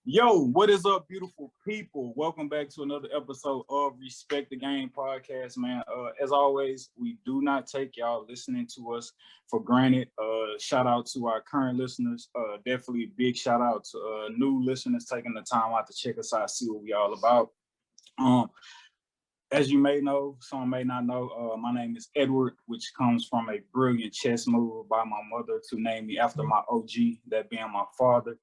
Yo, what is up, beautiful people? Welcome back to another episode of Respect the Game podcast, man. As always, we do not take y'all listening to us for granted. Shout out to our current listeners. Definitely big shout out to new listeners taking the time out to check us out, see what we all about. As you may know, some may not know, my name is Edward, which comes from a brilliant chess move by my mother to name me after my OG, that being my father.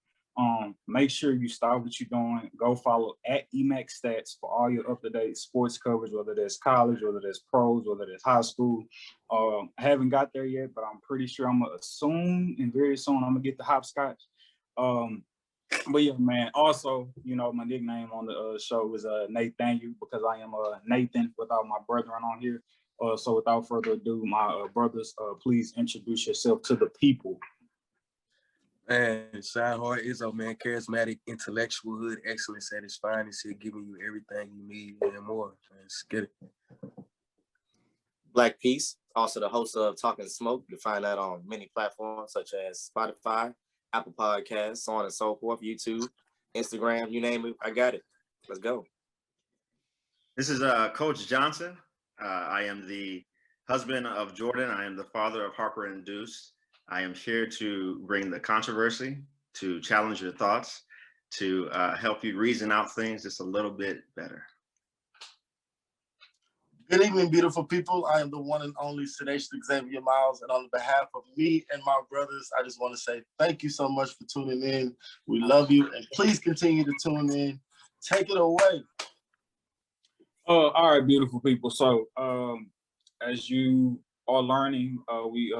Make sure you stop what you're doing. Go follow at EMAX Stats for all your up-to-date sports coverage, whether that's college, whether that's pros, whether that's high school. I haven't got there yet, but I'm pretty sure I'm gonna assume, and very soon I'm gonna get the hopscotch. But yeah, man. Also, you know, my nickname on the show is Nathaniel, because I am Nathan without my brethren on here. So without further ado, my brothers, please introduce yourself to the people. Man, Shine Izzo, man, charismatic, intellectual, hood, excellence at its finest here, giving you everything you need and more. Man, let's get it. Black Peace, also the host of Talkin Smoke. You can find that on many platforms such as Spotify, Apple Podcasts, so on and so forth, YouTube, Instagram, you name it, I got it. Let's go. This is Coach Johnson. I am the husband of Jordan. I am the father of Harper and Deuce. I am here to bring the controversy, to challenge your thoughts, to help you reason out things just a little bit better. Good evening, beautiful people. I am the one and only Staci Xavier Miles, and on behalf of me and my brothers, I just want to say thank you so much for tuning in. We love you, and please continue to tune in. Take it away. All right, beautiful people. So, as you are learning, we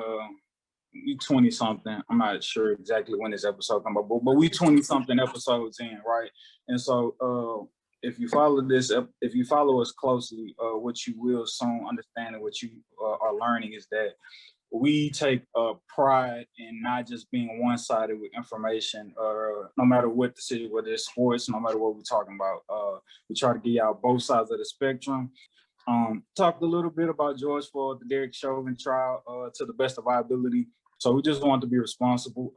20 something. I'm not sure exactly when this episode comes up, but we 20 something episodes in, right? And so, if you follow us closely, what you will soon understand and what you are learning is that we take pride in not just being one-sided with information, no matter what the city, whether it's sports, no matter what we're talking about. We try to get out both sides of the spectrum. Talked a little bit about George Floyd, the Derek Chauvin trial, to the best of our ability. So we just wanted to be responsible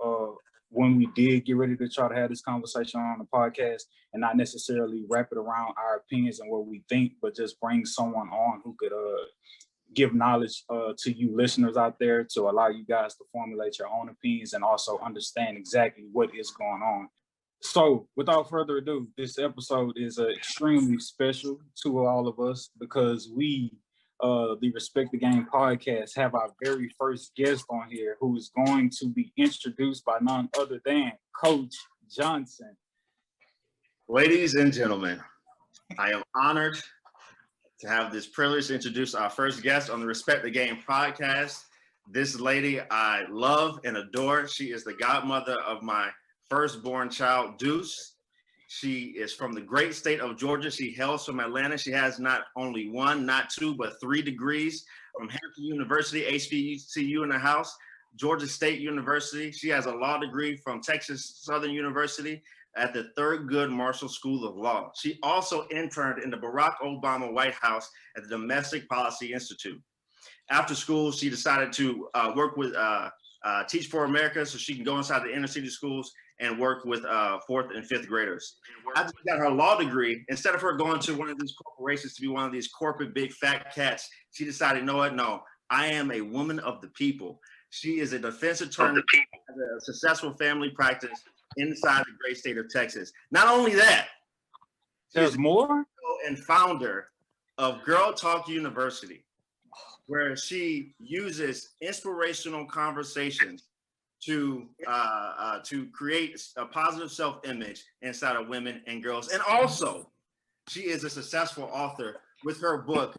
when we did get ready to try to have this conversation on the podcast, and not necessarily wrap it around our opinions and what we think, but just bring someone on who could give knowledge to you listeners out there, to allow you guys to formulate your own opinions and also understand exactly what is going on. So without further ado, this episode is extremely special to all of us, because we, the Respect the Game podcast, have our very first guest on here, who is going to be introduced by none other than Coach Johnson. Ladies and gentlemen, I am honored to have this privilege to introduce our first guest on the Respect the Game podcast. This lady I love and adore. She is the godmother of my firstborn child, Deuce. She is from the great state of Georgia. She hails from Atlanta. She has not only one, not two, but 3 degrees from Hampton University, HBCU in the house, Georgia State University. She has a law degree from Texas Southern University at the Thurgood Marshall School of Law. She also interned in the Barack Obama White House at the Domestic Policy Institute. After school, she decided to work with Teach for America, so she can go inside the inner city schools and work with 4th and 5th graders. After she got her law degree, instead of her going to one of these corporations to be one of these corporate big fat cats, she decided, you know what, no, I am a woman of the people. She is a defense attorney, has a successful family practice inside the great state of Texas. Not only that, there's more, and founder of Girl Talk University, where she uses inspirational conversations to create a positive self-image inside of women and girls. And also, she is a successful author with her book,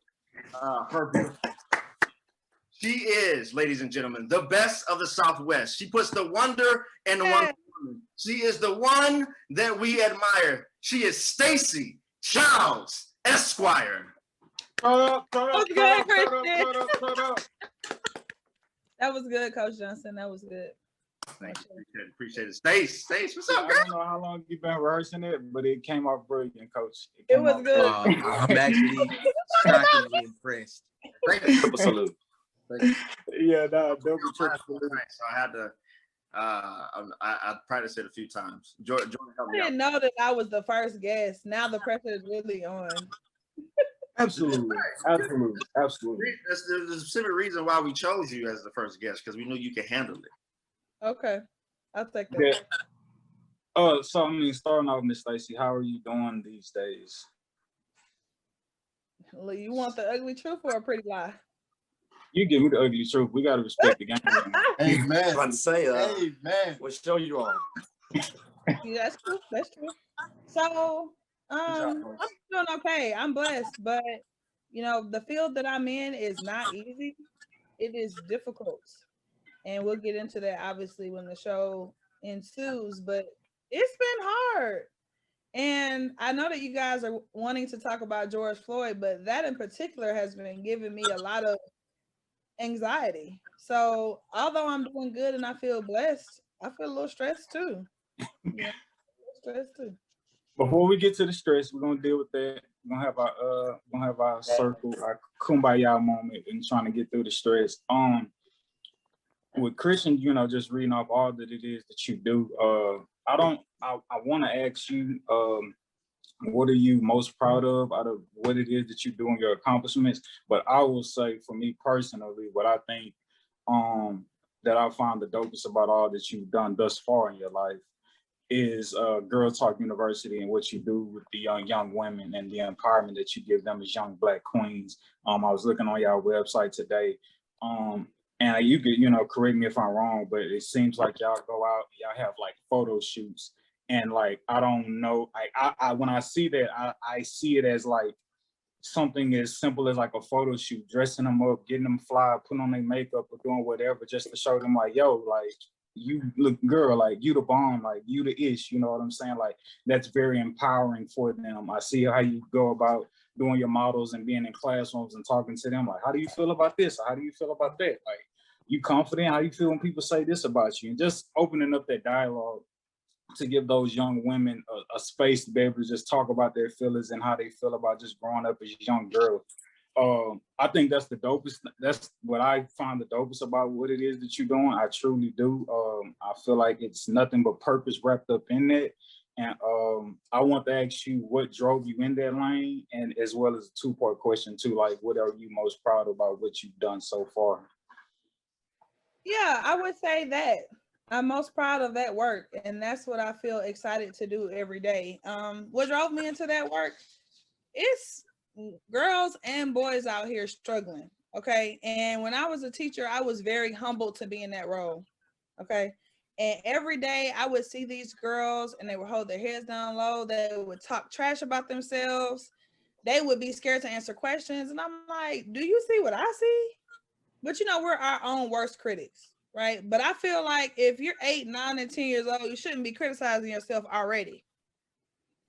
She is, ladies and gentlemen, the best of the Southwest. She puts the wonder in the one. She is the one that we admire. She is Staci Childs, Esquire. That was good, Coach Johnson. That was good. Appreciate it. Stace, what's up, girl? I don't know how long you've been rehearsing it, but it came off brilliant, Coach. It was good. I'm actually shockingly impressed. Triple salute. Yeah, double triple. So I had to I practiced it a few times. Jordan helped I me out. didn't know that I was the first guest. Now the pressure is really on. Absolutely, absolutely, absolutely. There's a specific reason why we chose you as the first guest, because we knew you could handle it. Okay, I'll take that. Yeah. So I mean, starting off, Miss Staci, how are you doing these days? Look, you want the ugly truth or a pretty lie? You give me the ugly truth. We gotta respect the game. Hey I'm man. about to say, Hey man. what show you on? Yeah, that's true. That's true. So, I'm doing okay. I'm blessed, but you know, the field that I'm in is not easy. It is difficult, and we'll get into that obviously when the show ensues. But it's been hard, and I know that you guys are wanting to talk about George Floyd, but that in particular has been giving me a lot of anxiety. So, although I'm doing good and I feel blessed, I feel a little stressed too. Yeah, stressed too. Before we get to the stress, we're gonna deal with that. We're gonna have our circle, our kumbaya moment, and trying to get through the stress. With Christian, you know, just reading off all that it is that you do. I want to ask you, what are you most proud of out of what it is that you do in your accomplishments? But I will say, for me personally, what I think, that I find the dopest about all that you've done thus far in your life is Girl Talk University and what you do with the young women and the empowerment that you give them as young Black queens. I was looking on your website today, and you could, you know, correct me if I'm wrong, but it seems like y'all go out, y'all have like photo shoots, and like I don't know, I when I see that, I see it as like something as simple as like a photo shoot, dressing them up, getting them fly, putting on their makeup or doing whatever just to show them like, yo, like you look, girl, like you the bomb, like you the ish, you know what I'm saying? Like that's very empowering for them. I see how you go about doing your models and being in classrooms and talking to them like, how do you feel about this? How do you feel about that? Like, you confident? How do you feel when people say this about you? And just opening up that dialogue to give those young women a space to be able to just talk about their feelings and how they feel about just growing up as young girls. I think that's the dopest. That's what I find the dopest about what it is that you're doing. I truly do. I feel like it's nothing but purpose wrapped up in that. And I want to ask you what drove you in that lane, and as well as a two-part question too, like what are you most proud about what you've done so far? Yeah, I would say that I'm most proud of that work, and that's what I feel excited to do every day. What drove me into that work? It's girls and boys out here struggling. Okay, and when I was a teacher, I was very humbled to be in that role. Okay, and every day I would see these girls, and they would hold their heads down low. They would talk trash about themselves. They would be scared to answer questions, and I'm like, "Do you see what I see?" But you know, we're our own worst critics, right? But I feel like if you're 8, 9, and 10 years old, you shouldn't be criticizing yourself already.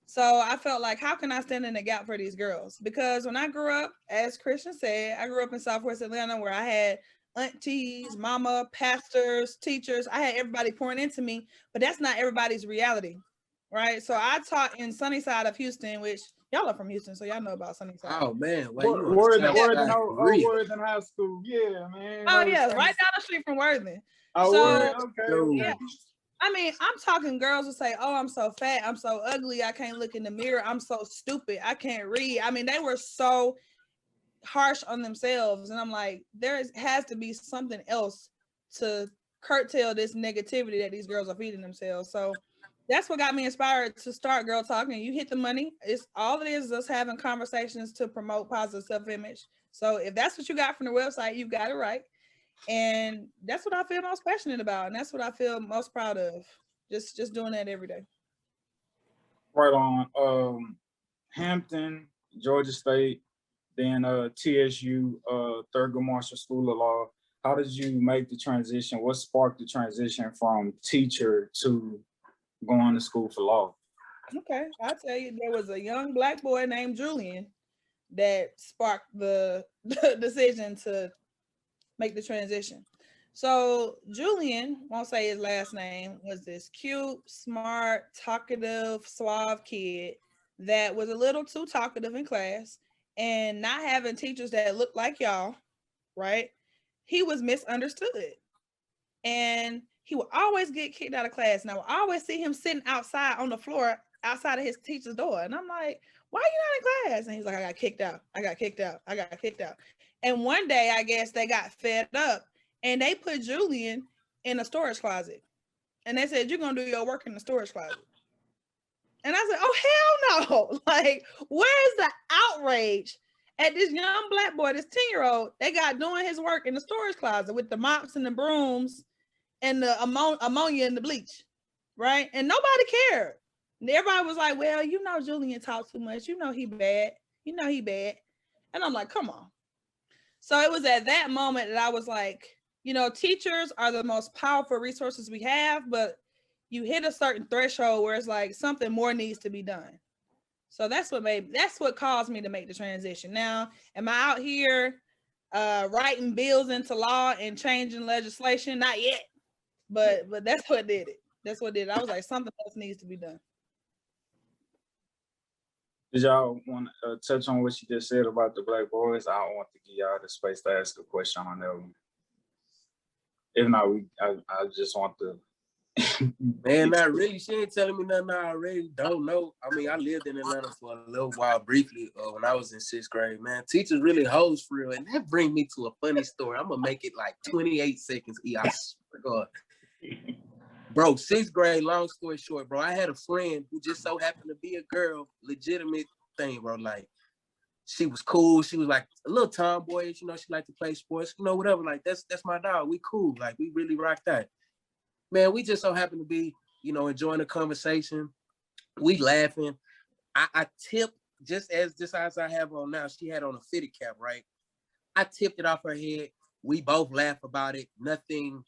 So I felt like, how can I stand in the gap for these girls? Because when I grew up, as Christian said, I grew up in Southwest Atlanta where I had aunties, mama, pastors, teachers. I had everybody pouring into me, but that's not everybody's reality, right? So I taught in Sunnyside of Houston, which y'all are from Houston, so y'all know about Sunnyside. Oh man, well, you Worthing, understand Worthing High School, yeah, man. Oh yeah, right down the street from Worthing. Oh, So okay. yeah, I mean, I'm talking girls who say, "Oh, I'm so fat, I'm so ugly, I can't look in the mirror, I'm so stupid, I can't read." I mean, they were so harsh on themselves, and I'm like, has to be something else to curtail this negativity that these girls are feeding themselves. So that's what got me inspired to start Girl Talking. You hit the money. It's all it is us having conversations to promote positive self-image. So if that's what you got from the website, you got it right. And that's what I feel most passionate about, and that's what I feel most proud of. Just doing that every day. Right on. Hampton, Georgia State, then TSU, Thurgood Marshall School of Law. How did you make the transition? What sparked the transition from teacher to going to school for law? Okay, I'll tell you, there was a young Black boy named Julian that sparked the decision to make the transition. So Julian, won't say his last name, was this cute, smart, talkative, suave kid that was a little too talkative in class, and not having teachers that looked like y'all, right? He was misunderstood. And he would always get kicked out of class. And I would always see him sitting outside on the floor outside of his teacher's door. And I'm like, why are you not in class? And he's like, I got kicked out. I got kicked out. I got kicked out. And one day, I guess they got fed up and they put Julian in a storage closet. And they said, you're going to do your work in the storage closet. And I said, oh, hell no. Like, where's the outrage at this young black boy, this 10-year-old, they got doing his work in the storage closet with the mops and the brooms and the ammonia and the bleach, right? And nobody cared. And everybody was like, well, you know, Julian talks too much. You know, he bad. You know, he bad. And I'm like, come on. So it was at that moment that I was like, you know, teachers are the most powerful resources we have, but you hit a certain threshold where it's like something more needs to be done. So that's what caused me to make the transition. Now, am I out here writing bills into law and changing legislation? Not yet, but that's what did it. That's what did it. I was like, something else needs to be done. Did y'all want to touch on what you just said about the black boys? I don't want to give y'all the space to ask a question on that one. If not, I just want to. Man, not really. She ain't telling me nothing I already don't know. I mean, I lived in Atlanta for a little while briefly when I was in 6th grade, man. Teachers really hoes for real. And that brings me to a funny story. I'm going to make it like 28 seconds. I swear to God. Bro, 6th grade, long story short, bro, I had a friend who just so happened to be a girl, legitimate thing, bro. Like, she was cool. She was like a little tomboyish, you know, she liked to play sports, you know, whatever. Like, that's my dog. We cool. Like, we really rocked that. Man, we just so happen to be, you know, enjoying the conversation. We laughing. I tipped just as I have on now. She had on a fitted cap, right? I tipped it off her head. We both laugh about it. Nothing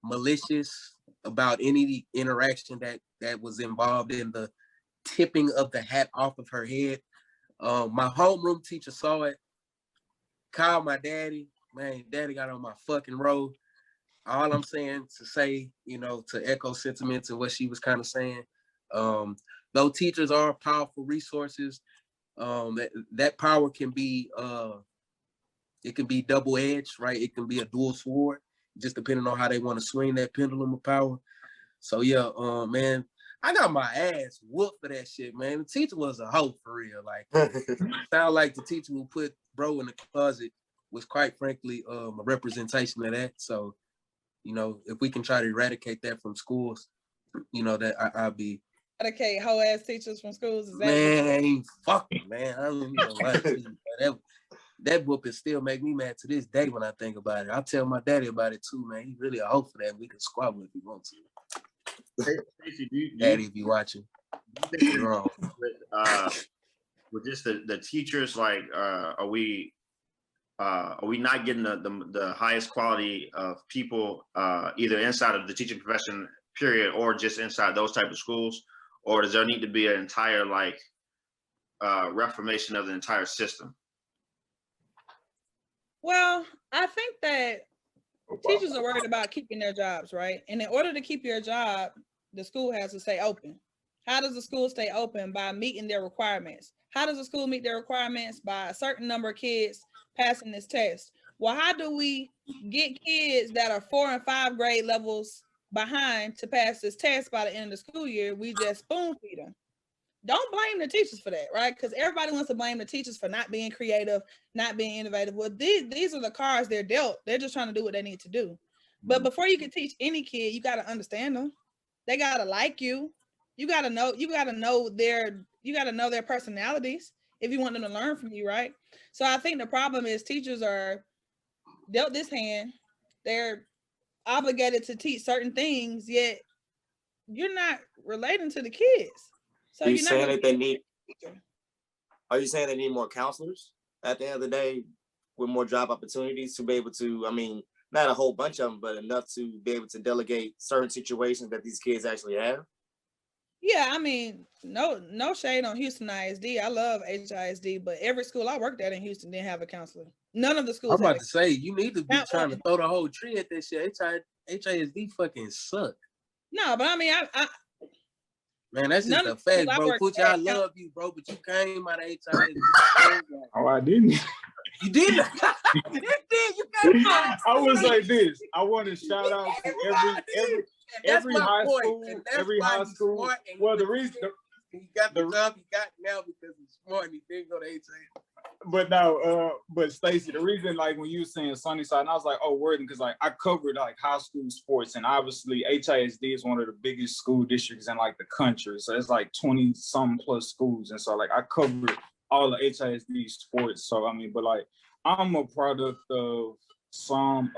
malicious about any interaction that was involved in the tipping of the hat off of her head. My homeroom teacher saw it. Called my daddy. Man, daddy got on my fucking road. All I'm saying to say, you know, to echo sentiments and what she was kind of saying, though teachers are powerful resources, that power can be, it can be double-edged, right? It can be a dual sword, just depending on how they want to swing that pendulum of power. So yeah, man, I got my ass whooped for that shit, man. The teacher was a hoe for real. Like, sound like the teacher who put bro in the closet was quite frankly a representation of that. So, you know, if we can try to eradicate that from schools, you know, that I'll be. Eradicate hoe ass teachers from schools? Is that man, fuck it, man. I don't even know that whooping still make me mad to this day when I think about it. I'll tell my daddy about it too, man. He really a hoe for that. We can squabble if we want to. Staci, Daddy, if you watching, you're wrong. With just the teachers, like, are we not getting the highest quality of people either inside of the teaching profession period or just inside those type of schools, or does there need to be an entire like reformation of the entire system? Well, I think that teachers are worried about keeping their jobs, right? And in order to keep your job, the school has to stay open. How does the school stay open? By meeting their requirements. How does the school meet their requirements? By a certain number of kids passing this test. Well, how do we get kids that are 4 and 5 grade levels behind to pass this test by the end of the school year? We just spoon feed them. Don't blame the teachers for that, right? Because everybody wants to blame the teachers for not being creative, not being innovative. Well, these are the cards they're dealt. They're just trying to do what they need to do. But before you can teach any kid, you got to understand them. They got to like you. You got to know their personalities if you want them to learn from you, right? So I think the problem is teachers are dealt this hand. They're obligated to teach certain things, yet you're not relating to the kids. So Are you saying that they need more counselors at the end of the day with more job opportunities to be able to, I mean, not a whole bunch of them, but enough to be able to delegate certain situations that these kids actually have? Yeah, I mean, no shade on Houston ISD. I love HISD, but every school I worked at in Houston didn't have a counselor. None of the schools. I'm about to say, you need to be trying to throw the whole tree at that shit. HISD fucking suck. No, but I mean, I man, that's just a fact, bro. Poochie, I love you, bro, but you came out of HISD. Oh, I didn't. You didn't. You did. You I would say this. I want to shout out to every high school. Well, the reason he got the job he got now because he's smart and he didn't go to HISD. But now, but Stacy, the reason, like when you were saying Sunnyside, and I was like, oh, word, because like I covered like high school sports, and obviously HISD is one of the biggest school districts in like the country. So it's like 20-some plus schools, and so like I covered all the HISD sports. So I mean, but like I'm a product of some.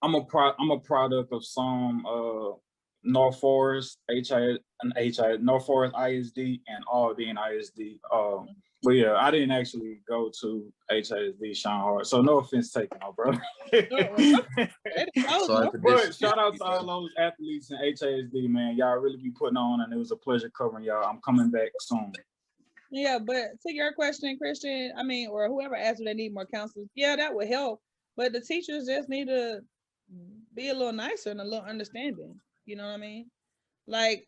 I'm a product of some North Forest North Forest ISD and Aldine ISD. But yeah, I didn't actually go to HISD Sean Hart, so no offense taken, bro. But shout out to all those athletes in HISD, man. Y'all really be putting on, and it was a pleasure covering y'all. I'm coming back soon. Yeah, but to your question, Christian, I mean, or whoever asked if they need more counselors, yeah, that would help. But the teachers just need to be a little nicer and a little understanding. You know what I mean? Like,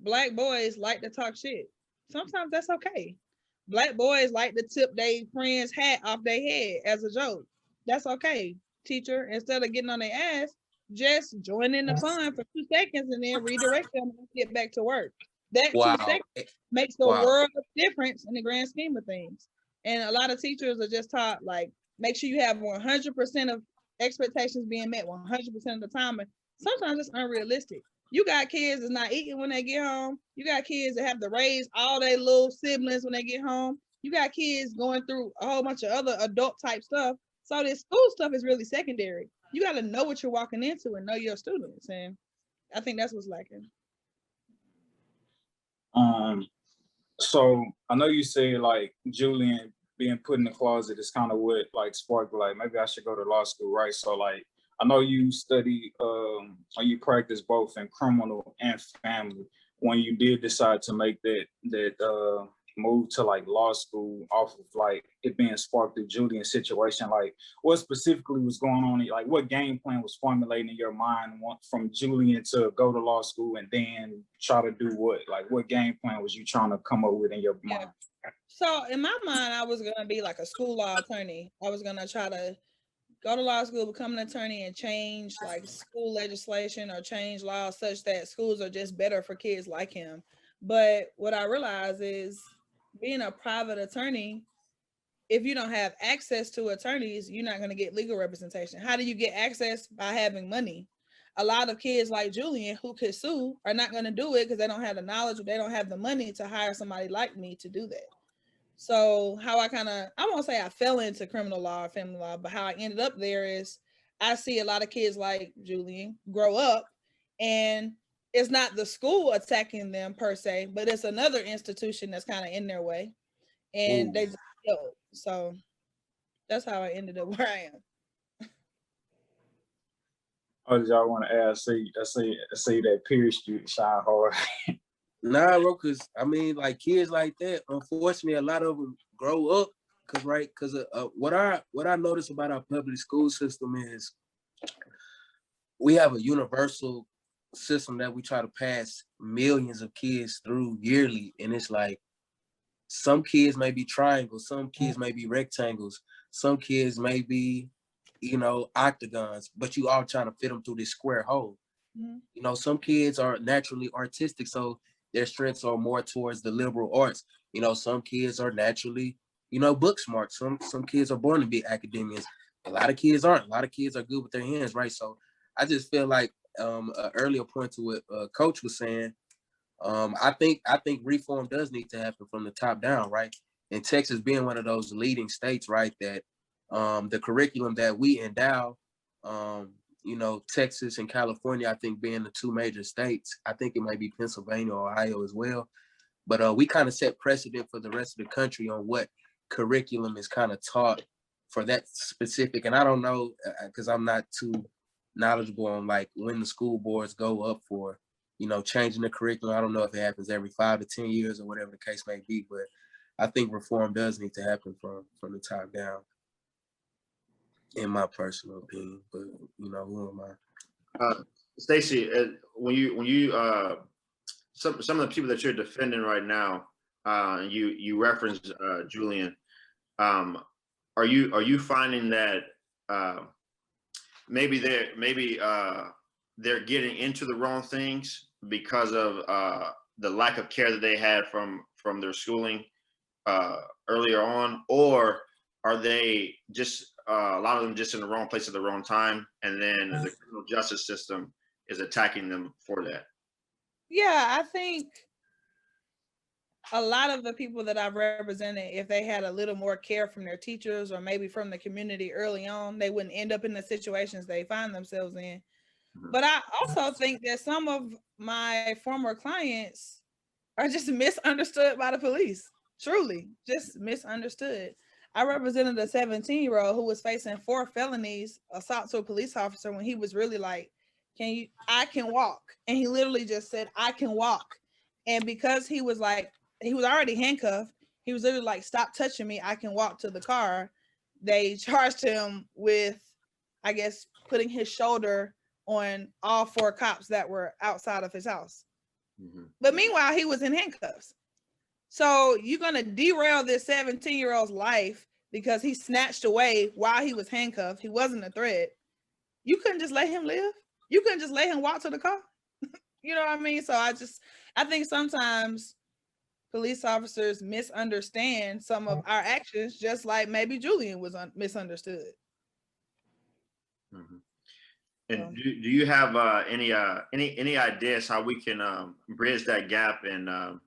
Black boys like to talk shit. Sometimes that's okay. Black boys like to tip their friend's hat off their head as a joke. That's okay. Teacher, instead of getting on their ass, just join in the fun for 2 seconds and then redirect them and get back to work. That 2 seconds makes a world of difference in the grand scheme of things. And a lot of teachers are just taught, like, make sure you have 100% of expectations being met 100% of the time. And sometimes it's unrealistic. You got kids that's not eating when they get home. You got kids that have to raise all their little siblings when they get home. You got kids going through a whole bunch of other adult type stuff. So this school stuff is really secondary. You got to know what you're walking into and know your students. And I think that's what's lacking. So I know you say like Julian being put in the closet is kind of what like sparked like maybe I should go to law school, right? So like I know you study or you practice both in criminal and family. When you did decide to make that move to like law school off of like it being sparked through Julian's situation, like what specifically was going on? Like what game plan was formulating in your mind from Julian to go to law school and then try to do what? Like what game plan was you trying to come up with in your mind? So in my mind, I was gonna be like a school law attorney. I was gonna try to go to law school, become an attorney, and change like school legislation or change laws such that schools are just better for kids like him. But what I realized is being a private attorney, if you don't have access to attorneys, you're not going to get legal representation. How do you get access? By having money. A lot of kids like Julian who could sue are not going to do it because they don't have the knowledge or they don't have the money to hire somebody like me to do that. So how I won't say I fell into criminal law or family law, but how I ended up there is I see a lot of kids like Julian grow up and it's not the school attacking them per se, but it's another institution that's kind of in their way and they just killed. So that's how I ended up where I am. Oh, did y'all want to add? I see that pierced you, shine hard. Nah, bro, because I mean, like kids like that, unfortunately, a lot of them grow up because what I notice about our public school system is we have a universal system that we try to pass millions of kids through yearly, and it's like some kids may be triangles, some kids may be rectangles, some kids may be, octagons, but you all trying to fit them through this square hole. Mm-hmm. Some kids are naturally artistic, so their strengths are more towards the liberal arts. Some kids are naturally, book smart. Some kids are born to be academics. A lot of kids aren't. A lot of kids are good with their hands, right? So I just feel like an earlier point to what Coach was saying. I think reform does need to happen from the top down, right? And Texas being one of those leading states, right, that the curriculum that we endow, Texas and California, I think being the two major states, I think it might be Pennsylvania or Ohio as well. But we kind of set precedent for the rest of the country on what curriculum is kind of taught for that specific. And I don't know, because I'm not too knowledgeable on like when the school boards go up for, changing the curriculum. I don't know if it happens every 5 to 10 years or whatever the case may be, but I think reform does need to happen from the top down, in my personal opinion. But who am I? Staci, when you some of the people that you're defending right now, you referenced Julian. are you finding that maybe they're getting into the wrong things because of the lack of care that they had from their schooling earlier on, or are they just a lot of them just in the wrong place at the wrong time, and then the criminal justice system is attacking them for that? Yeah, I think a lot of the people that I've represented, if they had a little more care from their teachers or maybe from the community early on, they wouldn't end up in the situations they find themselves in. But I also think that some of my former clients are just misunderstood by the police. Truly, just misunderstood. I represented a 17-year-old who was facing 4 felonies, assault to a police officer, when he was really like, I can walk. And he literally just said, I can walk. And because he was already handcuffed, he was literally like, stop touching me, I can walk to the car. They charged him with, I guess, putting his shoulder on all 4 cops that were outside of his house. Mm-hmm. But meanwhile, he was in handcuffs. So you're going to derail this 17-year-old's life because he snatched away while he was handcuffed. He wasn't a threat. You couldn't just let him live. You couldn't just let him walk to the car. You know what I mean? So I think sometimes police officers misunderstand some of our actions, just like maybe Julian was misunderstood. Mm-hmm. And do you have any ideas how we can bridge that gap and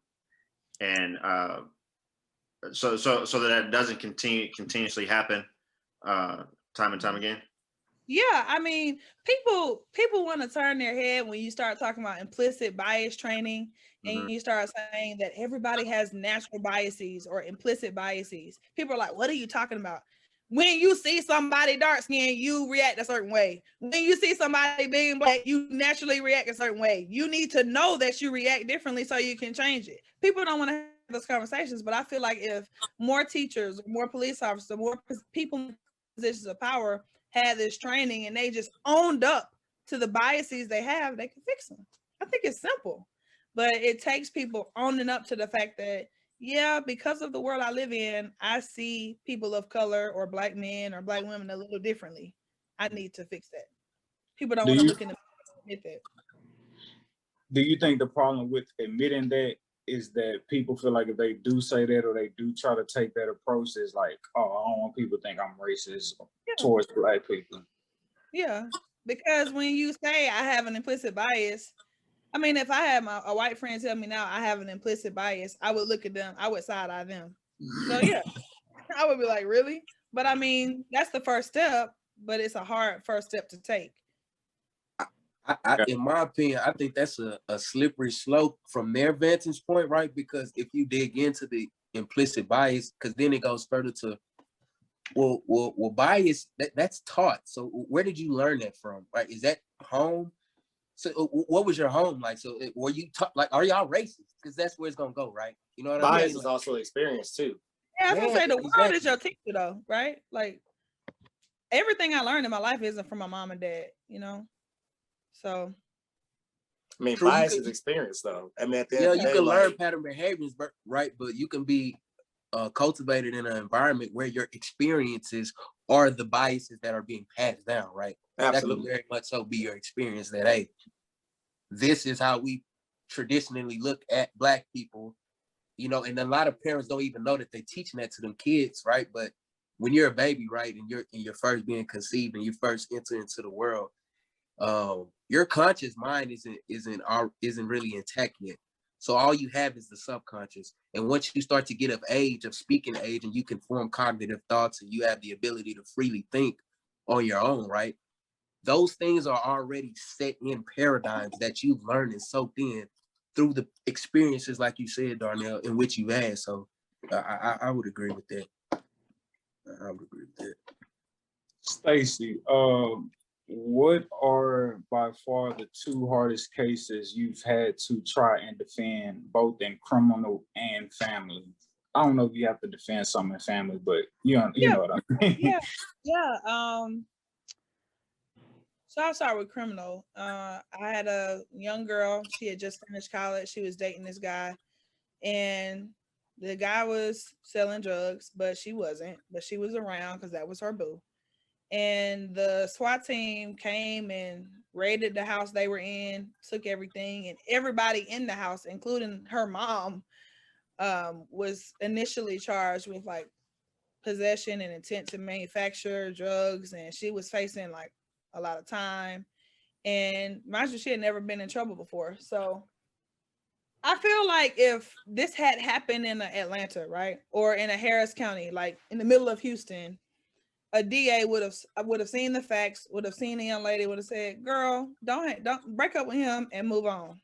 so that doesn't continuously happen time and time again? Yeah, I mean, people want to turn their head when you start talking about implicit bias training, and mm-hmm. you start saying that everybody has natural biases or implicit biases. People are like, what are you talking about? When you see somebody dark skinned, you react a certain way. When you see somebody being black, you naturally react a certain way. You need to know that you react differently so you can change it. People don't want to have those conversations, but I feel like if more teachers, more police officers, more people in positions of power had this training and they just owned up to the biases they have, they can fix them. I think it's simple, but it takes people owning up to the fact that, yeah, because of the world I live in, I see people of color or black men or black women a little differently. I need to fix that. People don't want to look in the mirror and admit that. Do you think the problem with admitting that is that people feel like if they do say that or they do try to take that approach, it's like, oh, I don't want people to think I'm racist towards black people? Yeah, because when you say I have an implicit bias, I mean, if I had a white friend tell me now I have an implicit bias, I would look at them, I would side-eye them. So yeah, I would be like, really? But I mean, that's the first step, but it's a hard first step to take. In my opinion, I think that's a slippery slope from their vantage point, right? Because if you dig into the implicit bias, because then it goes further to, well, bias, that's taught. So where did you learn that from, right? Is that home? So what was your home like? So were you like, are y'all racist? Because that's where it's gonna go, right? You know what I mean? Bias is also experience too. Yeah, I was gonna say the world is your teacher though, right? Like everything I learned in my life isn't from my mom and dad, you know? So I mean, bias is experience though. I mean, at the end of the day, you can learn pattern behaviors, right? But you can be cultivated in an environment where your experiences are the biases that are being passed down, right? Absolutely. That can very much so be your experience that, hey, this is how we traditionally look at Black people, you know, and a lot of parents don't even know that they're teaching that to them kids, right? But when you're a baby, right, and you're first being conceived and you first enter into the world, your conscious mind isn't really intact yet. So all you have is the subconscious. And once you start to get of age, of speaking age, and you can form cognitive thoughts and you have the ability to freely think on your own, right? Those things are already set in paradigms that you've learned and soaked in through the experiences, like you said, Darnell, in which you've had. So I would agree with that. I would agree with that. Staci, what are by far the 2 hardest cases you've had to try and defend, both in criminal and family? I don't know if you have to defend something in family, but you know what I mean. Yeah. So I'll start with criminal. I had a young girl. She had just finished college. She was dating this guy, and The guy was selling drugs, but she wasn't. But she was around because that was her boo. And the SWAT team came and raided the house they were in, took everything, and everybody in the house, including her mom, was initially charged with like possession and intent to manufacture drugs, and she was facing like a lot of time. And mind you, she had never been in trouble before. So I feel like if this had happened in Atlanta, right, or in a Harris County, like in the middle of Houston, a DA would have seen the facts, would have seen the young lady, would have said, "Girl, don't break up with him and move on."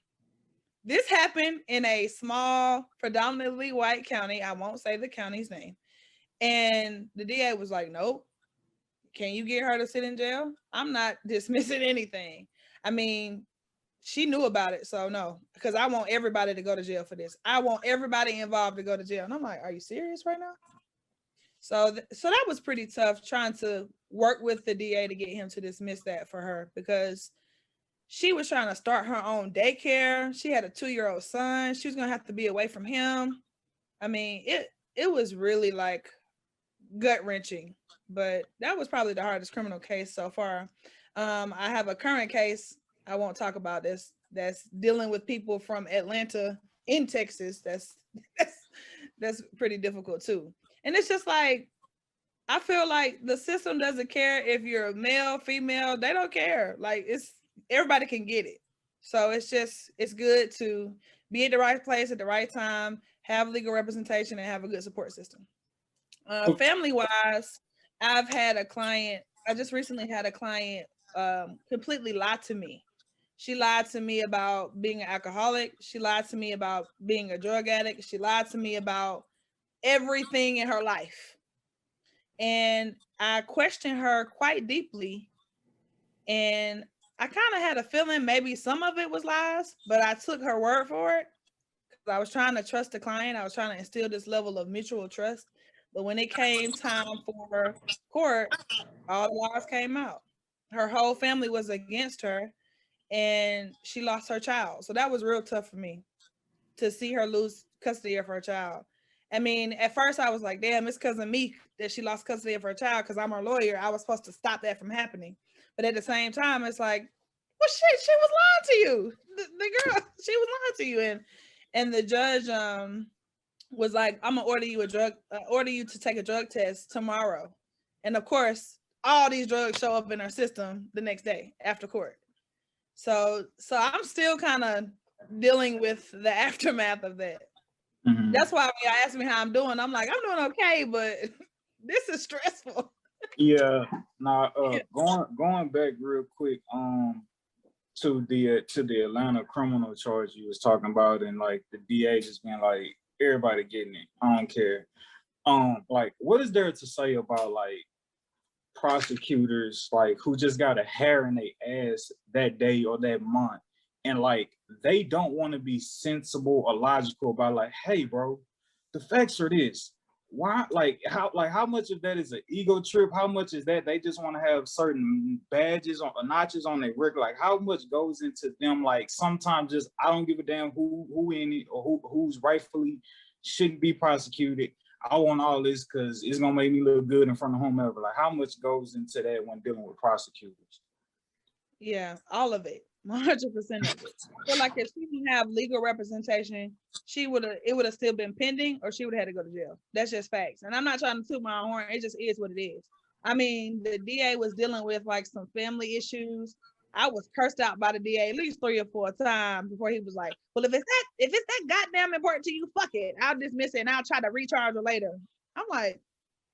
This happened in a small, predominantly white county. I won't say the county's name. And the DA was like, "Nope. Can you get her to sit in jail? I'm not dismissing anything." I mean, she knew about it, so no, because I want everybody to go to jail for this. I want everybody involved to go to jail. And I'm like, are you serious right now? So that was pretty tough trying to work with the DA to get him to dismiss that for her, because she was trying to start her own daycare. She had a 2-year-old son. She was gonna have to be away from him. I mean, it was really like gut wrenching, but that was probably the hardest criminal case so far. I have a current case. I won't talk about this. That's dealing with people from Atlanta in Texas. That's that's pretty difficult too. And it's just like, I feel like the system doesn't care if you're male, female. They don't care. Like, it's everybody can get it. So it's good to be at the right place at the right time, have legal representation, and have a good support system. Family wise, I've had a client. I just recently had a client completely lie to me. She lied to me about being an alcoholic. She lied to me about being a drug addict. She lied to me about everything in her life. And I questioned her quite deeply. And I kind of had a feeling maybe some of it was lies, but I took her word for it. I was trying to trust the client. I was trying to instill this level of mutual trust. But when it came time for court, all the lies came out. Her whole family was against her, and she lost her child. So that was real tough for me to see her lose custody of her child. I mean, at first I was like, damn, it's because of me that she lost custody of her child, because I'm her lawyer. I was supposed to stop that from happening. But at the same time, it's like, well, shit, she was lying to you. The girl, she was lying to you. And the judge was like, I'm gonna order you to take a drug test tomorrow. And of course, all these drugs show up in her system the next day after court. So I'm still kind of dealing with the aftermath of that. Mhm. That's why when y'all ask me how I'm doing, I'm like, I'm doing okay, but this is stressful. Yeah. Now, going back real quick, to the Atlanta criminal charge you was talking about, and like the DA just being like, everybody getting it. I don't care. Like, what is there to say about like prosecutors like who just got a hair in their ass that day or that month, and like they don't want to be sensible or logical about like, hey bro, the facts are this. Why, how much of that is an ego trip? How much is that they just want to have certain badges or notches on their record? Like, how much goes into them? Like, sometimes just, I don't give a damn who in it, or who's rightfully shouldn't be prosecuted. I want all this because it's gonna make me look good in front of whomever. Like, how much goes into that when dealing with prosecutors? Yeah, all of it, 100% of it. So like, if she didn't have legal representation, it would have still been pending, or she would have had to go to jail. That's just facts. And I'm not trying to toot my own horn. It just is what it is. I mean, the DA was dealing with like some family issues. I was cursed out by the DA at least 3 or 4 times before he was like, well, if it's that goddamn important to you, fuck it. I'll dismiss it and I'll try to recharge her later. I'm like,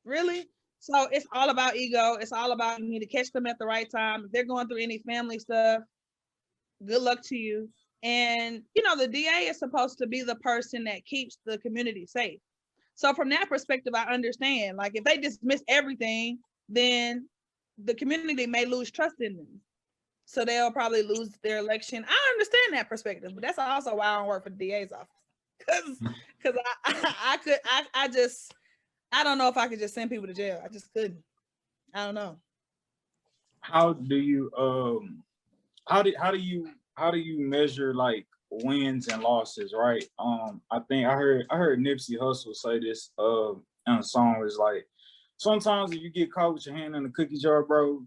really? So it's all about ego. It's all about, you need to catch them at the right time. If they're going through any family stuff, good luck to you. And the DA is supposed to be the person that keeps the community safe. So from that perspective, I understand. Like, if they dismiss everything, then the community may lose trust in them. So they'll probably lose their election. I understand that perspective, but that's also why I don't work for the DA's office. Because I don't know if I could just send people to jail. I just couldn't. I don't know. How do you how do you measure like wins and losses, right? I think I heard Nipsey Hussle say this in a song. It's like, sometimes if you get caught with your hand in the cookie jar, bro,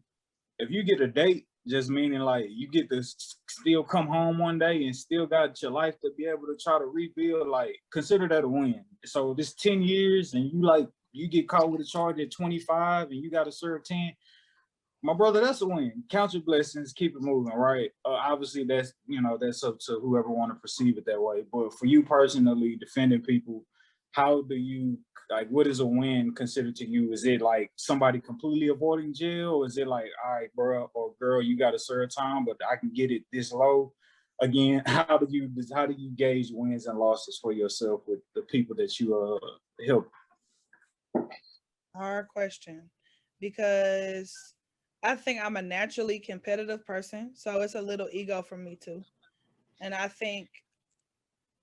if you get a date, just meaning like you get to still come home one day and still got your life to be able to try to rebuild, like consider that a win. So this 10 years and you get caught with a charge at 25 and you got to serve 10. My brother, that's a win. Count your blessings, keep it moving, right? Obviously, that's up to whoever want to perceive it that way. But for you personally, defending people, how do you what is a win considered to you? Is it like somebody completely avoiding jail, or is it like, all right, bro or girl, you got to serve time, but I can get it this low? Again, how do you gauge wins and losses for yourself with the people that you help? Hard question, because I think I'm a naturally competitive person, so it's a little ego for me too. And I think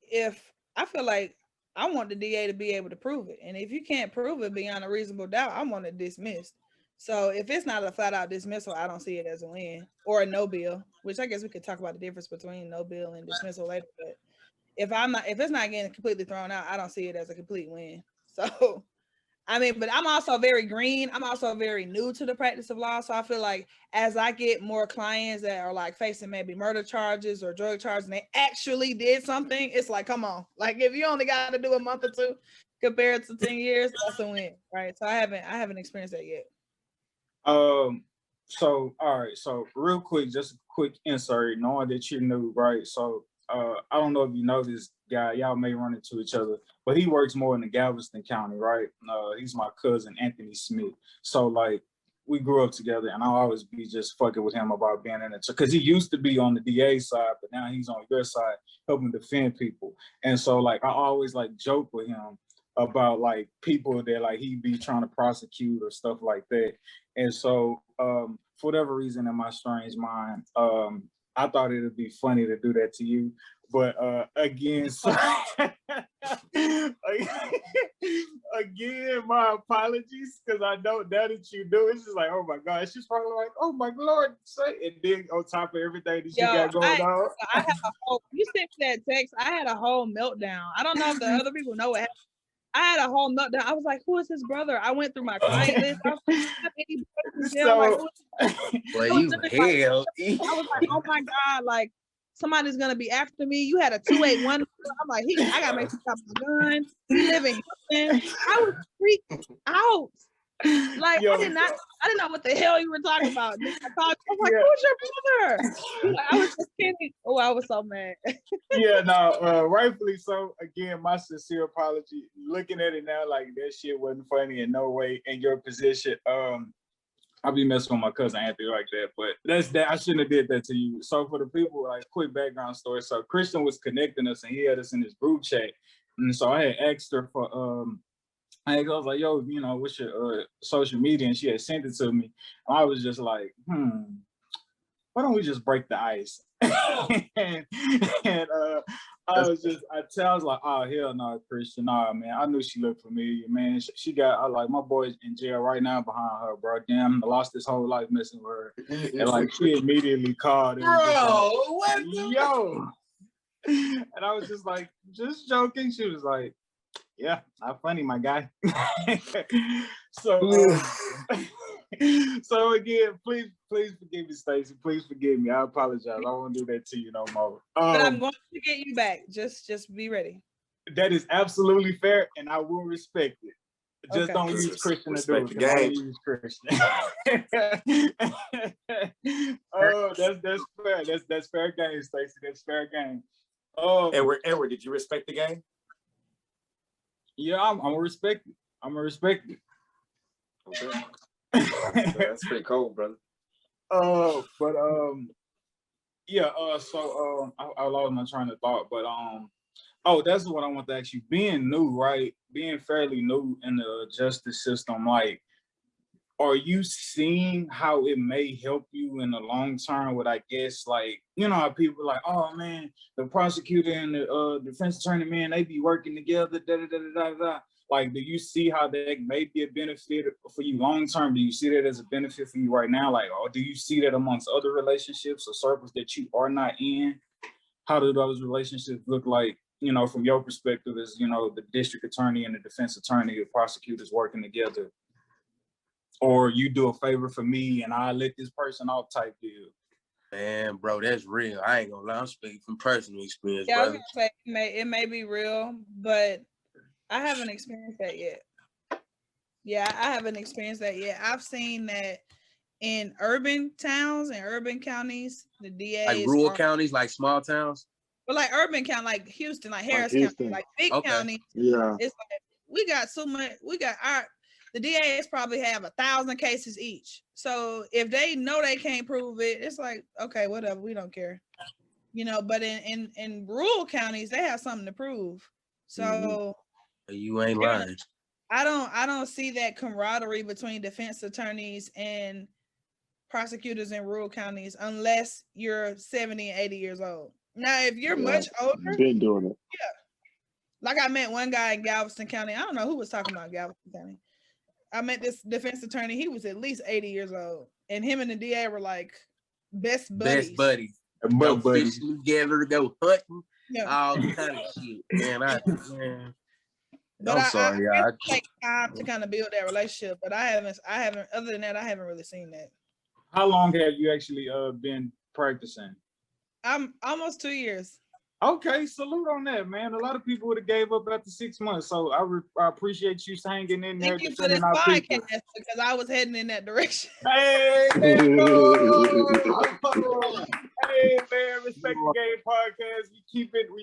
if I feel like I want the DA to be able to prove it, and if you can't prove it beyond a reasonable doubt, I want it dismissed. So if it's not a flat out dismissal, I don't see it as a win or a no bill, which I guess we could talk about the difference between no bill and dismissal later. But if it's not getting completely thrown out, I don't see it as a complete win. So I mean, but I'm also very green. I'm also very new to the practice of law. So I feel like as I get more clients that are like facing maybe murder charges or drug charges and they actually did something, it's like, come on. Like if you only got to do a month or two compared to 10 years, that's a win, right? So I haven't experienced that yet. So all right, so real quick, just a quick insert, knowing that you're new, right? So I don't know if you know this guy, y'all may run into each other, but he works more in the Galveston County, right? He's my cousin, Anthony Smith. So like we grew up together and I'll always be just fucking with him about being in it. Because he used to be on the DA side, but now he's on your side helping defend people. And so like I always like joke with him about like people that like he be trying to prosecute or stuff like that. And so for whatever reason in my strange mind, I thought it would be funny to do that to you. But again, so again, my apologies, because I know that you do. It's just like, oh my God. She's probably like, oh my Lord. And then on top of everything that you got going on. I had you sent me that text. I had a whole meltdown. I don't know if the other people know what happened. I had a whole meltdown. I was like, who is his brother? I went through my client list. I was like, oh my God, like somebody's gonna be after me. You had a 281. I'm like, I gotta make sure I got my gun. He live in Houston. I was freaked out. Like I didn't know what the hell you were talking about. I was like, who's your brother? Like, I was just kidding. Oh, I was so mad. Yeah, no, rightfully so. Again, my sincere apology. Looking at it now, like that shit wasn't funny in no way in your position. I'll be messing with my cousin Anthony like that, but that's that. I shouldn't have did that to you. So for the people, like quick background story. So Christian was connecting us and he had us in his group chat. And so I had asked her for I was like, yo, what's your social media? And she had sent it to me. And I was just like, why don't we just break the ice? and I was like, oh, hell no, Christian. Nah, man, I knew she looked familiar, man. She got, like, my boy's in jail right now behind her, bro. Damn, I lost his whole life messing with her. And, like, she immediately called. Bro, like, what? Yo. And I was just like, just joking. She was like, yeah, not funny, my guy. So, so again, please forgive me, Staci. Please forgive me. I apologize. I won't do that to you no more. But I'm going to get you back. Just be ready. That is absolutely fair, and I will respect it. Just don't use Christian to do it. Don't use Christian. Oh, that's fair. That's fair game, Staci. That's fair game. Edward, did you respect the game? Yeah, I'm gonna respect it. I'm gonna respect it. Okay. That's pretty cold, brother. Yeah. So I lost my train of thought, but that's what I want to ask you. Being new, right? Being fairly new in the justice system, like, are you seeing how it may help you in the long term with, I guess, like, how people are like, oh man, the prosecutor and the defense attorney, man, they be working together, da-da-da-da-da-da. Like, do you see how that may be a benefit for you long term? Do you see that as a benefit for you right now? Like, or do you see that amongst other relationships or circles that you are not in? how do those relationships look like, you know, from your perspective as, you know, the district attorney and the defense attorney, the prosecutors working together? Or you do a favor for me and I let this person off type deal? Man, bro, that's real. I ain't gonna lie. I'm speaking from personal experience, Yeah, I was brother. gonna say it may be real, but I haven't experienced that yet. Yeah, I haven't experienced that yet. I've seen that in urban towns and urban counties, the DAs Like rural counties, like small towns. but like urban county, like Houston, like Harris Houston. County, like big Okay. county. Yeah. It's like we got so much. The DAs probably have 1,000 cases each. So if they know they can't prove it, it's like, okay, whatever, we don't care. You know, but in rural counties, they have something to prove. So You ain't lying. I don't see that camaraderie between defense attorneys and prosecutors in rural counties unless you're 70 and 80 years old. Now, if you're much older, Been doing it. like I met one guy in Galveston County. I don't know who was talking about Galveston County. I met this defense attorney. He was at least 80 years old. And him and the DA were like best buddies. Best buddies. Go fishing together, go hunting, all kind of shit. Man, But I'm sorry, y'all. It takes time to kind of build that relationship. But I haven't, other than that, I haven't really seen that. How long have you actually been practicing? I'm almost 2 years. Okay, salute on that, man. A lot of people would have gave up after 6 months. So I apprate you hanging in there. Thank you for this podcast because I was heading in that direction. Hey, man, hey, man, Respect the Game podcast. We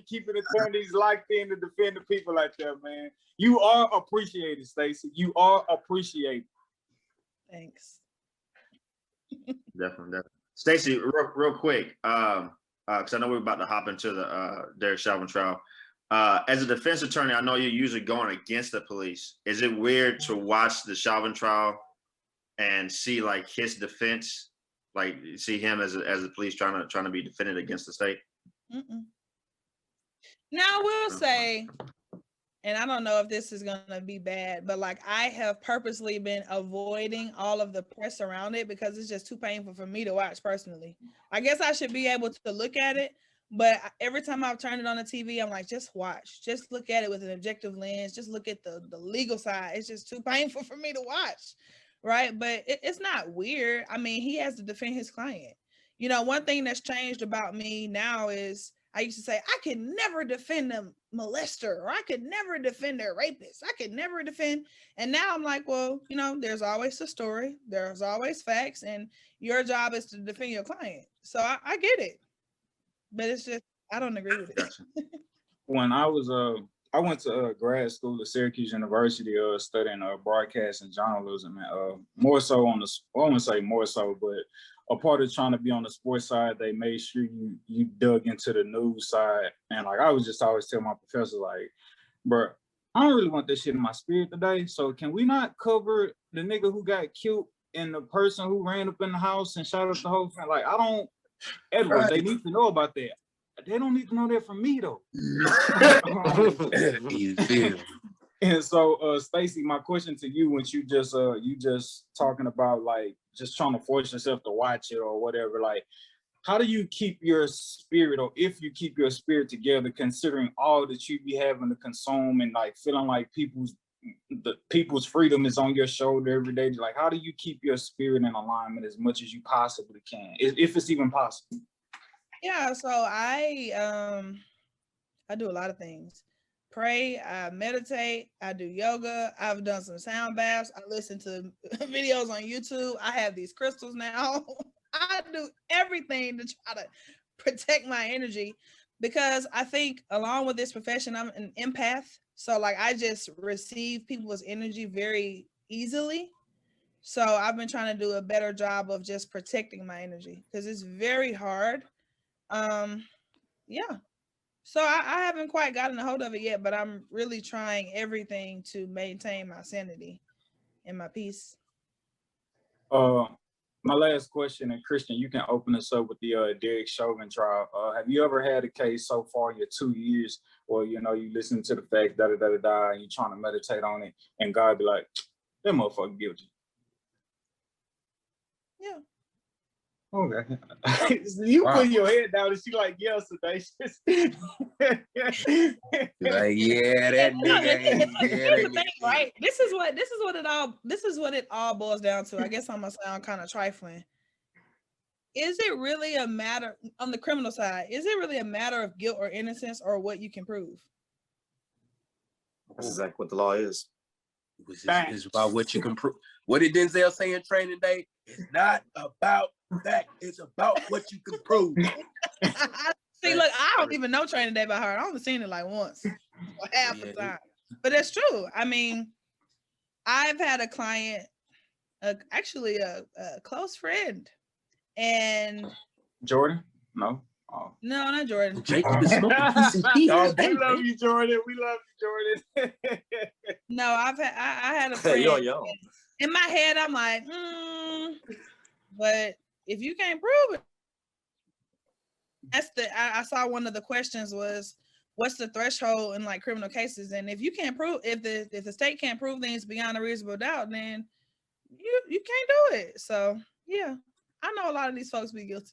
keep it attorneys locked in to defend the people like that, man. You are appreciated, Staci. You are appreciated. Thanks. Definitely. Staci, real quick, because I know we're about to hop into the Derek Chauvin trial. As a defense attorney, I know you're usually going against the police. Is it weird to watch the Chauvin trial and see like his defense, like see him as a police trying to be defended against the state? Now I will say, and I don't know if this is gonna be bad, but like I have purposely been avoiding all of the press around it because it's just too painful for me to watch personally. I guess I should be able to look at it, but every time I've turned it on the TV, I'm like, just watch, just look at it with an objective lens, just look at the legal side. It's just too painful for me to watch, right? But it's not weird. I mean, he has to defend his client. You know, one thing that's changed about me now is I used to say, I could never defend a molester, or I could never defend a rapist. I could never defend. And now I'm like, well, you know, there's always a story. There's always facts. And your job is to defend your client. So I get it. But it's just, I don't agree with it. When I was, I went to grad school at Syracuse University, studying broadcast and journalism. And more so on the, I wouldn't say more so, but a part of trying to be on the sports side, they made sure you dug into the news side. And like I was just always telling my professor, like, bro, I don't really want this shit in my spirit today. So can we not cover the nigga who got killed and the person who ran up in the house and shot up the whole thing? Like, I don't, Edward, right. They need to know about that. They don't need to know that from me though. And so, Staci, my question to you, when you just talking about like just trying to force yourself to watch it or whatever, like, how do you keep your spirit, or if you keep your spirit together, considering all that you be having to consume and like feeling like people's freedom is on your shoulder every day? Like, how do you keep your spirit in alignment as much as you possibly can, if it's even possible? Yeah, so I do a lot of things. Pray, I meditate, I do yoga, I've done some sound baths, I listen to videos on YouTube, I have these crystals now. I do everything to try to protect my energy because I think along with this profession, I'm an empath. So like I just receive people's energy very easily. So I've been trying to do a better job of just protecting my energy because it's very hard. Yeah. So I haven't quite gotten a hold of it yet, but I'm really trying everything to maintain my sanity and my peace. My last question, and Christian, you can open us up with the Derek Chauvin trial. Have you ever had a case so far in your 2 years where, you know, you listen to the facts, and you're trying to meditate on it, and God be like, that motherfucker guilty? Yeah. Okay. You Wow. put your head down and she like, yeah, sedacious. Like, yeah, that No, nigga ain't. Yeah, here's the that thing, nigga. right? This is what it all boils down to. I guess I'm gonna sound kind of trifling. Is it really a matter on the criminal side? Is it really a matter of guilt or innocence or what you can prove? That's exactly what the law is. It's about what you can prove. What did Denzel say in Training Day? It's not about that. It's about what you can prove. See, look, I don't even know Training Day by heart. I only seen it like once or half the time. But that's true. I mean, I've had a client, actually a close friend, and Jordan? No. Oh. no, not Jordan. Jacob is smoking PCP all day. We love you, Jordan. We love you, Jordan. No, I had a friend. You're young. In my head, I'm like, but if you can't prove it, I saw one of the questions was, what's the threshold in like criminal cases? And if you can't prove, if the state can't prove things beyond a reasonable doubt, then you can't do it. So yeah, I know a lot of these folks be guilty.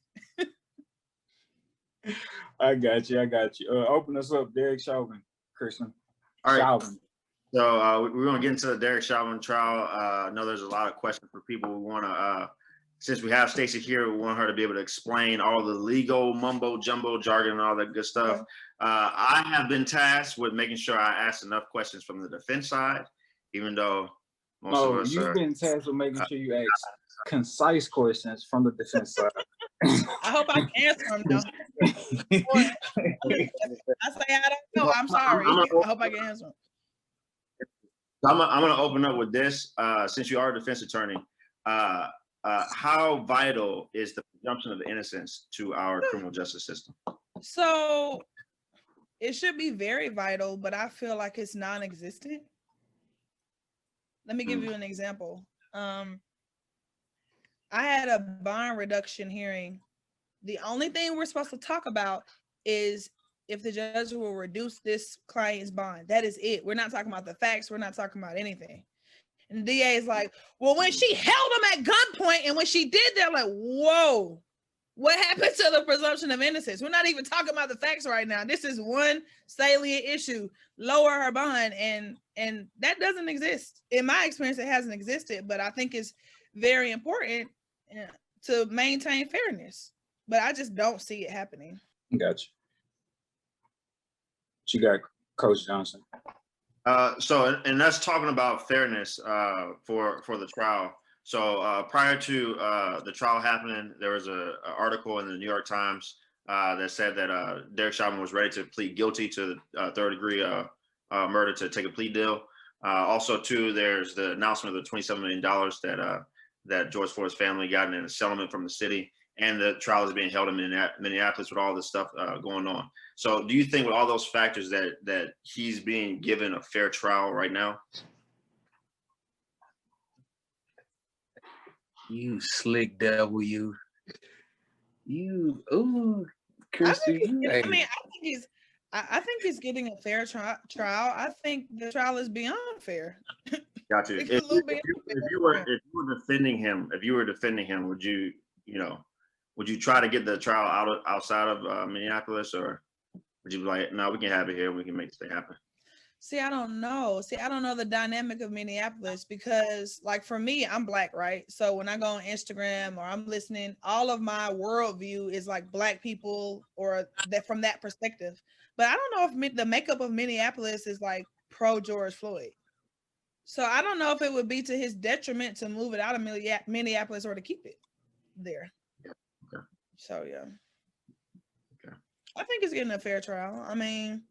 I got you. Open us up, Derek Chauvin, Christian. All right. Chauvin. So we're going to get into the Derek Chauvin trial. I know there's a lot of questions for people. We want to, since we have Staci here, we want her to be able to explain all the legal mumbo jumbo jargon and all that good stuff. Okay. I have been tasked with making sure I ask enough questions from the defense side, even though most of us you've been tasked with making sure you ask concise questions from the defense side. I hope I can answer them now. I say I don't know. I'm sorry. I hope I can answer them. I'm going to open up with this. Since you are a defense attorney, how vital is the presumption of innocence to our criminal justice system? So it should be very vital, but I feel like it's non-existent. Let me give you an example. I had a bond reduction hearing. The only thing we're supposed to talk about is if the judge will reduce this client's bond. That is it. We're not talking about the facts. We're not talking about anything. And the DA is like, well, when she held him at gunpoint and when she did that, I'm like, whoa, what happened to the presumption of innocence? We're not even talking about the facts right now. This is one salient issue, lower her bond. And that doesn't exist. In my experience, it hasn't existed, but I think it's very important to maintain fairness. But I just don't see it happening. Gotcha. You got Coach Johnson. So, and that's talking about fairness for the trial. So prior to the trial happening, there was an article in the New York Times that said that Derek Chauvin was ready to plead guilty to third-degree murder to take a plea deal. Also, too, there's the announcement of the $27 million that George Floyd's family got in a settlement from the city, and the trial is being held in Minneapolis with all this stuff going on. So do you think with all those factors that he's being given a fair trial right now? You slick devil, you, ooh, Christy. I think he's getting a fair trial. I think the trial is beyond fair. Got you. If you were defending him, would you try to get the trial outside of Minneapolis, or would you be like, no, we can have it here, we can make this happen? See, I don't know. I don't know the dynamic of Minneapolis because, like, for me, I'm Black, right? So when I go on Instagram or I'm listening, all of my worldview is like Black people or that from that perspective. But I don't know if the makeup of Minneapolis is like pro George Floyd. So I don't know if it would be to his detriment to move it out of Minneapolis or to keep it there. Okay. So yeah. Okay. I think it's getting a fair trial. I mean,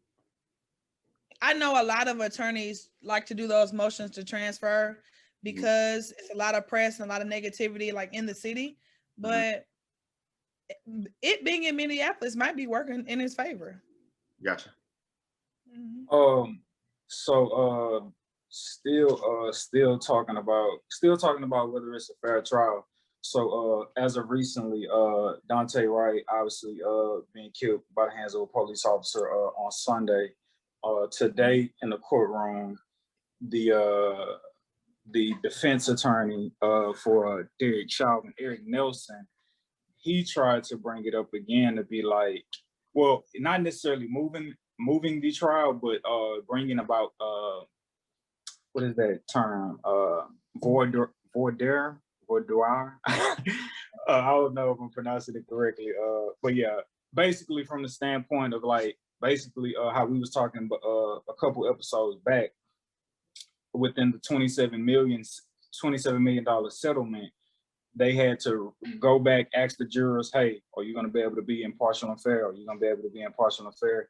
I know a lot of attorneys like to do those motions to transfer because it's a lot of press and a lot of negativity like in the city, but it being in Minneapolis might be working in his favor. Gotcha. So still talking about whether it's a fair trial. So as of recently, Dante Wright obviously being killed by the hands of a police officer on Sunday. Today in the courtroom, the defense attorney for Derek Chauvin, Eric Nelson, he tried to bring it up again to be like, well, not necessarily moving the trial, but bringing about what is that term? Voir dire. I don't know if I'm pronouncing it correctly. But yeah, basically from the standpoint of like basically how we was talking a couple episodes back, within the $27 million settlement, they had to go back, ask the jurors, hey, are you going to be able to be impartial and fair? Are you going to be able to be impartial and fair?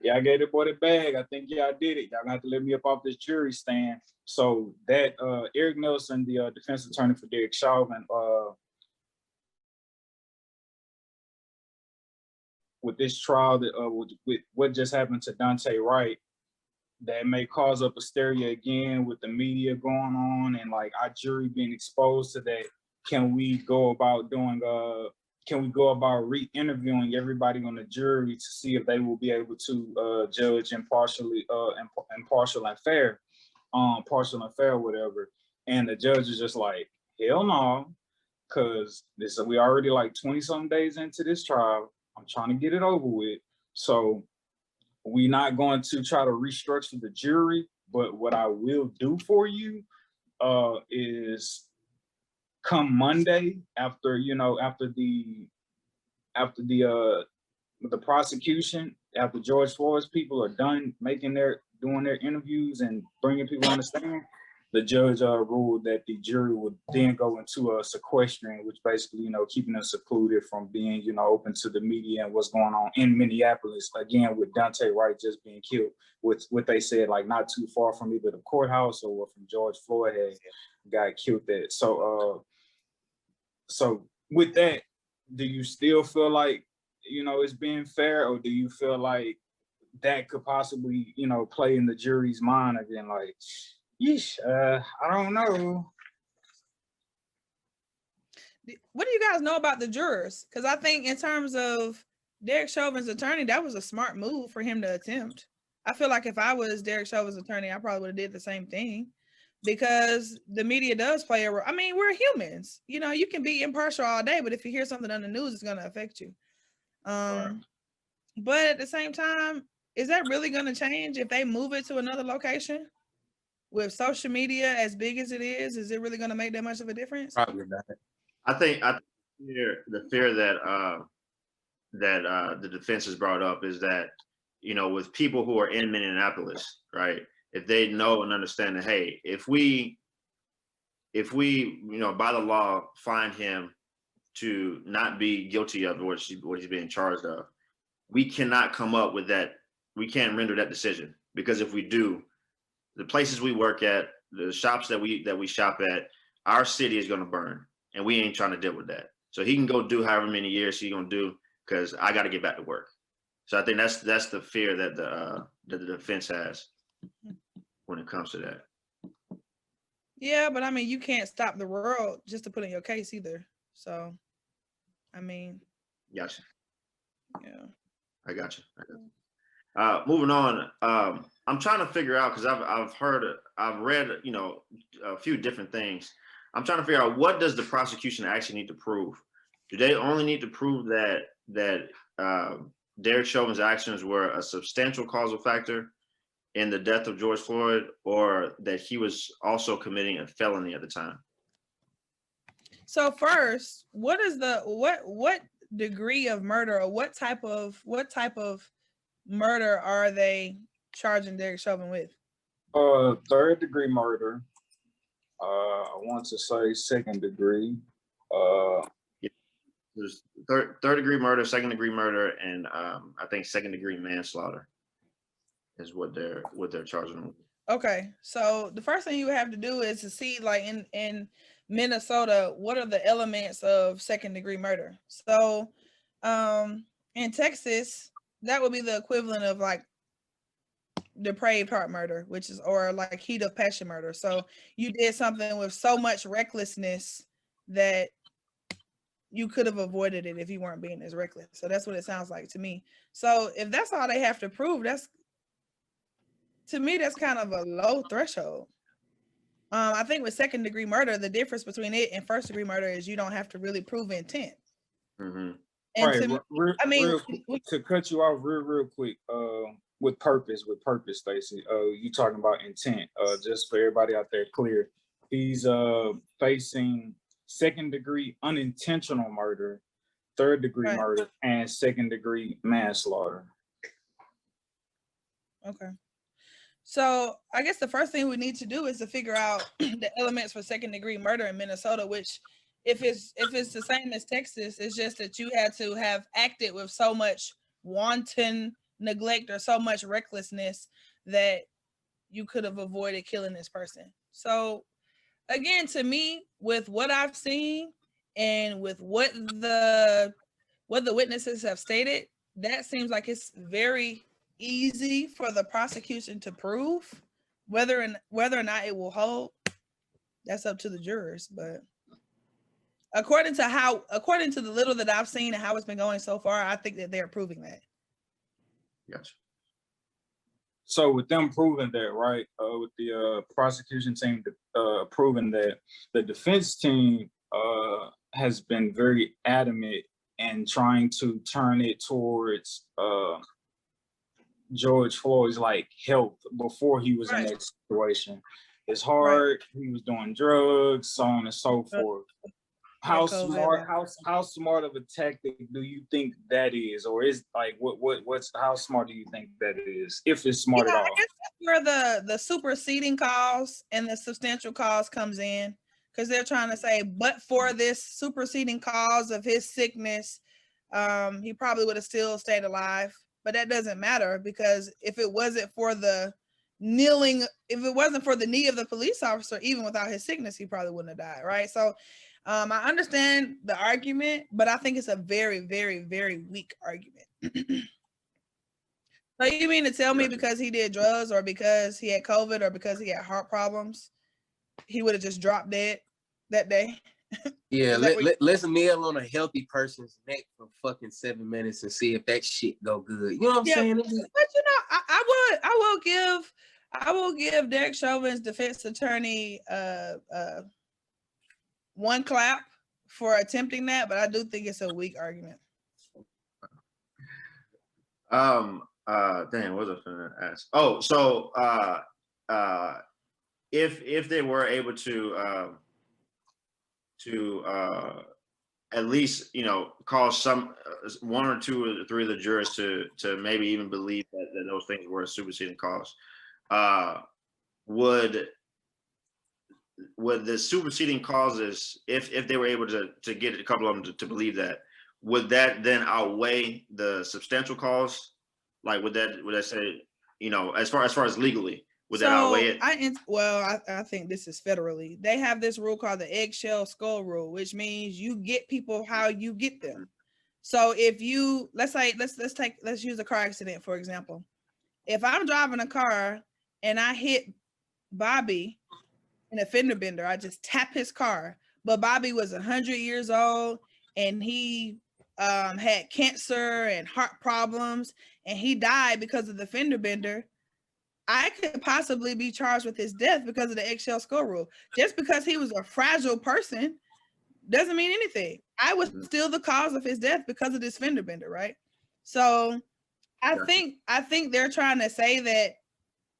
Yeah, I gave the boy the bag. I think y'all did it. Y'all gonna have to let me up off this jury stand. So that Eric Nelson, the defense attorney for Derek Chauvin, with this trial, that with what just happened to Dante Wright, that may cause up hysteria again with the media going on and like our jury being exposed to that. Can we go about doing re-interviewing everybody on the jury to see if they will be able to judge impartial and fair, whatever. And the judge is just like, hell no, because we already like 20-some days into this trial. I'm trying to get it over with. So we're not going to try to restructure the jury, but what I will do for you is come Monday after the prosecution, after George Floyd's people are done doing their interviews and bringing people on the stand, the judge ruled that the jury would then go into a sequestering, which basically, keeping them secluded from being, open to the media and what's going on in Minneapolis. Again, with Dante Wright just being killed, with what they said, like not too far from either the courthouse or from George Floyd had got killed there. So with that, do you still feel like, it's being fair, or do you feel like that could possibly, play in the jury's mind again? Like, yeesh, I don't know. What do you guys know about the jurors? Because I think in terms of Derek Chauvin's attorney, that was a smart move for him to attempt. I feel like if I was Derek Chauvin's attorney, I probably would have did the same thing, because the media does play a role. I mean, we're humans. You can be impartial all day, but if you hear something on the news, it's going to affect you. Right. But at the same time, is that really going to change if they move it to another location? With social media as big as it is it really going to make that much of a difference? Probably not. I think the fear that the defense has brought up is that, with people who are in Minneapolis, right? If they know and understand that, hey, if we by the law find him to not be guilty of what he's being charged of, we cannot come up with that. We can't render that decision, because if we do, the places we work at, the shops that we shop at, our city is going to burn, and we ain't trying to deal with that. So he can go do however many years he's going to do, because I got to get back to work. So I think that's the fear that the defense has when it comes to that. Yeah, but I mean, you can't stop the world just to put in your case either. So, I mean, Gotcha. Yeah, I got you. Moving on. I'm trying to figure out, because I've read, a few different things. I'm trying to figure out, what does the prosecution actually need to prove? Do they only need to prove that Derek Chauvin's actions were a substantial causal factor in the death of George Floyd, or that he was also committing a felony at the time? So first, what is what degree of murder, or what type of murder are they charging Derek Chauvin with? Third degree murder. I want to say second degree. There's third degree murder, second degree murder, and I think second degree manslaughter is what they're charging them with. Okay, so the first thing you have to do is to see, like, in Minnesota, what are the elements of second degree murder. So in Texas, that would be the equivalent of like depraved heart murder, which is, or like heat of passion murder. So you did something with so much recklessness that you could have avoided it if you weren't being as reckless. So that's what it sounds like to me. So if that's all they have to prove, that's kind of a low threshold. I think with second degree murder, the difference between it and first degree murder is you don't have to really prove intent. Mm-hmm. And right, to me, I mean, to cut you off real quick, with purpose, Staci. You talking about intent. Just for everybody out there clear, he's facing second-degree unintentional murder, third-degree murder, and second-degree manslaughter. Okay. So I guess the first thing we need to do is to figure out the elements for second-degree murder in Minnesota, which if it's the same as Texas, it's just that you had to have acted with so much wanton neglect or so much recklessness that you could have avoided killing this person. So again, to me, with what I've seen and with what the witnesses have stated, that seems like it's very easy for the prosecution to prove. Whether or not it will hold, that's up to the jurors. But according to the little that I've seen and how it's been going so far, I think that they're proving that. Gotcha. So with them proving that, right, with the prosecution team proving that, the defense team has been very adamant in trying to turn it towards George Floyd's like health before he was in that situation. His heart, he was doing drugs, so on and so forth. How smart of a tactic do you think that is, or is like what's how smart do you think that is, if it's smart at all? I guess that's where the superseding cause and the substantial cause comes in, because they're trying to say, but for this superseding cause of his sickness, he probably would have still stayed alive. But that doesn't matter, because if it wasn't for the knee of the police officer, even without his sickness, he probably wouldn't have died, right? So I understand the argument, but I think it's a very, very, very weak argument. So you mean to tell me because he did drugs, or because he had COVID, or because he had heart problems, he would have just dropped dead that day? Yeah, let's kneel on a healthy person's neck for fucking 7 minutes and see if that shit go good. You know what I'm saying? But you know, I will give Derek Chauvin's defense attorney one clap for attempting that, but I do think it's a weak argument. Dang, what was I gonna ask? Oh, so if they were able to at least, you know, cause some one or two or three of the jurors to maybe even believe that those things were a superseding cause, would the superseding causes, if they were able to get a couple of them to believe that, would that then outweigh the substantial cause? Like, would that say, you know, as far as legally, would that outweigh it? I think this is federally. They have this rule called the eggshell skull rule, which means you get people how you get them. So if you, let's use a car accident, for example. If I'm driving a car and I hit Bobby in a fender bender, I just tap his car, but Bobby was 100 years old and he had cancer and heart problems, and he died because of the fender bender, I could possibly be charged with his death because of the eggshell skull rule. Just because he was a fragile person doesn't mean anything. I was still the cause of his death because of this fender bender, right? So I think they're trying to say that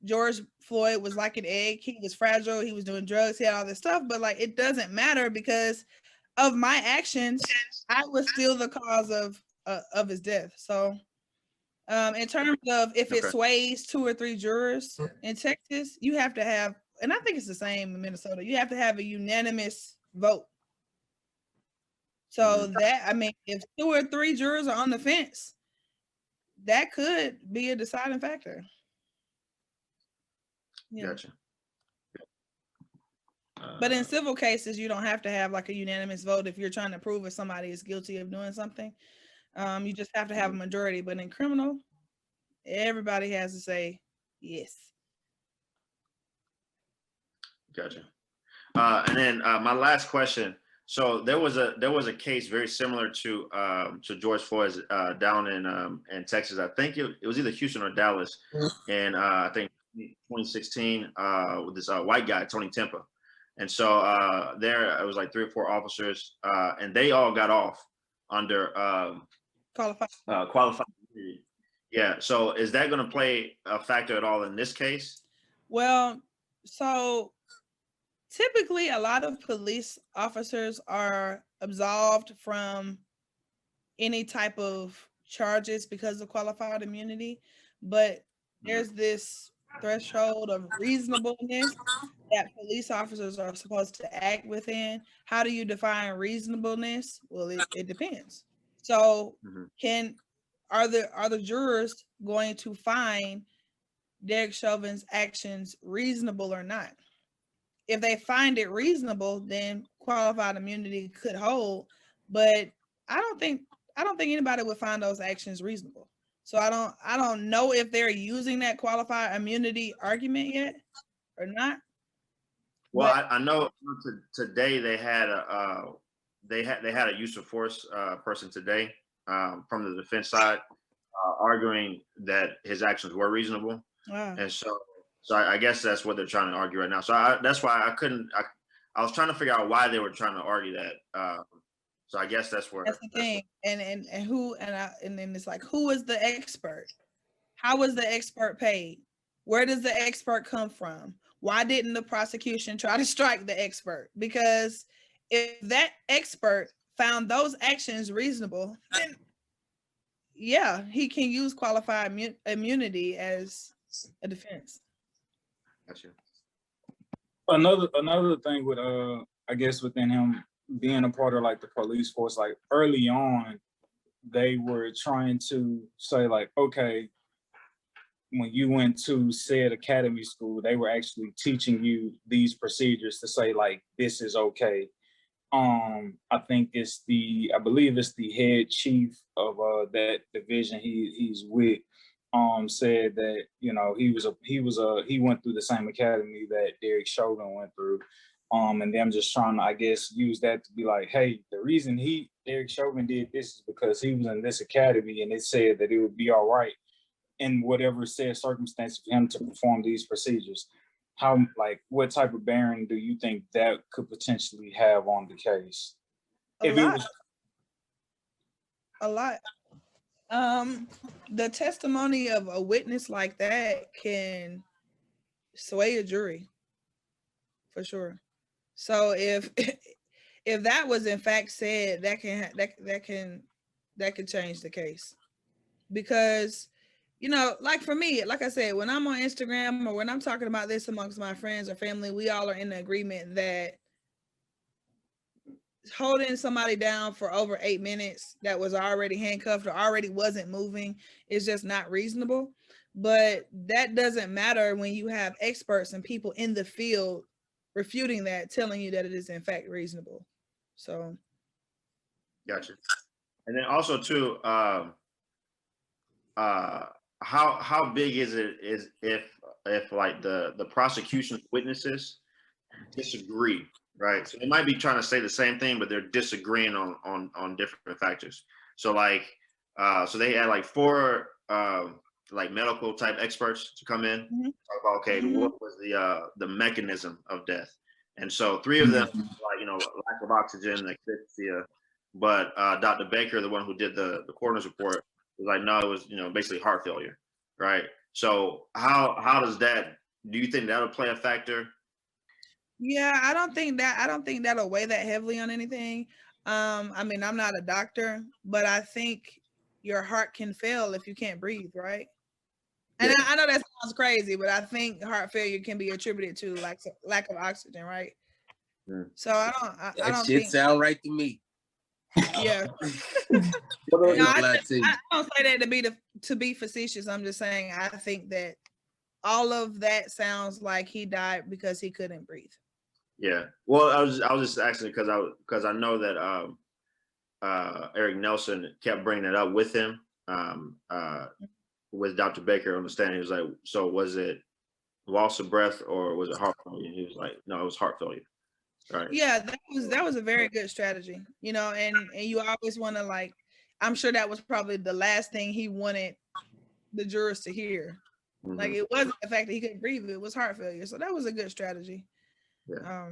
George Floyd was like an egg. He was fragile. He was doing drugs. He had all this stuff, but like, it doesn't matter because of my actions. I was still the cause of his death. So in terms of if it sways 2 or 3 jurors in Texas, you have to have, and I think it's the same in Minnesota, you have to have a unanimous vote. So that, I mean, if 2 or 3 jurors are on the fence, that could be a deciding factor. Yeah. Gotcha. But in civil cases, you don't have to have like a unanimous vote if you're trying to prove if somebody is guilty of doing something. You just have to have a majority. But in criminal, everybody has to say yes. Gotcha. And then my last question. So there was a case very similar to George Floyd's down in Texas. I think it was either Houston or Dallas, and I think 2016 with this white guy, Tony Tempa. And so there it was like 3 or 4 officers, and they all got off. under Qualified. qualified immunity. Yeah. So is that going to play a factor at all in this case? Well, so typically a lot of police officers are absolved from any type of charges because of qualified immunity, but there's this threshold of reasonableness that police officers are supposed to act within. How do you define reasonableness? Well, it depends. So are the jurors going to find Derek Chauvin's actions reasonable or not? If they find it reasonable, then qualified immunity could hold. But I don't think anybody would find those actions reasonable. So I don't know if they're using that qualified immunity argument yet or not. Well, I know today they had a use of force person today from the defense side arguing that his actions were reasonable, and so I guess that's what they're trying to argue right now. So that's why I was trying to figure out why they were trying to argue that. So I guess that's the thing. And then it's like, who is the expert? How was the expert paid? Where does the expert come from? Why didn't the prosecution try to strike the expert? Because if that expert found those actions reasonable, then yeah, he can use qualified immunity as a defense. Gotcha. Another thing with I guess within him being a part of like the police force, like early on, they were trying to say like, okay, when you went to said academy school, they were actually teaching you these procedures to say like, this is okay. I believe it's the head chief of that division he's with, said that, you know, he went through the same academy that Derek Chauvin went through. And them just trying to, I guess, use that to be like, hey, the reason Derek Chauvin did this is because he was in this academy and it said that it would be all right in whatever said circumstance for him to perform these procedures. What type of bearing do you think that could potentially have on the case? A lot. The testimony of a witness like that can sway a jury, for sure. So if that was in fact said, that can change the case, because, you know, like for me, like I said, when I'm on Instagram or when I'm talking about this amongst my friends or family, we all are in agreement that holding somebody down for over 8 minutes that was already handcuffed or already wasn't moving is just not reasonable. But that doesn't matter when you have experts and people in the field refuting that, telling you that it is in fact reasonable. So gotcha. And then also too, how big is it if like the prosecution's witnesses disagree, right? So they might be trying to say the same thing, but they're disagreeing on different factors. So like so they had like 4 like medical type experts to come in, talk about, okay, what was the mechanism of death? And so 3 of them, like, you know, lack of oxygen, asphyxia, but Dr. Baker, the one who did the coroner's report, was like, no, it was, you know, basically heart failure, right? So how does that, do you think that'll play a factor? Yeah, I don't think that'll weigh that heavily on anything. I mean, I'm not a doctor, but I think your heart can fail if you can't breathe, right? And yeah. I know that sounds crazy, but I think heart failure can be attributed to lack of oxygen, right? So I don't think sound right to me. Yeah. I don't say that to be facetious. I'm just saying I think that all of that sounds like he died because he couldn't breathe. Yeah. Well, I was just asking because I know that Eric Nelson kept bringing it up with him, with Dr. Baker on the stand. He was like, so was it loss of breath or was it heart failure? He was like, no, it was heart failure. Right. Yeah, that was a very good strategy, you know, and you always want to, like, I'm sure that was probably the last thing he wanted the jurors to hear. Like, it wasn't the fact that he couldn't breathe, it was heart failure. So that was a good strategy. Yeah.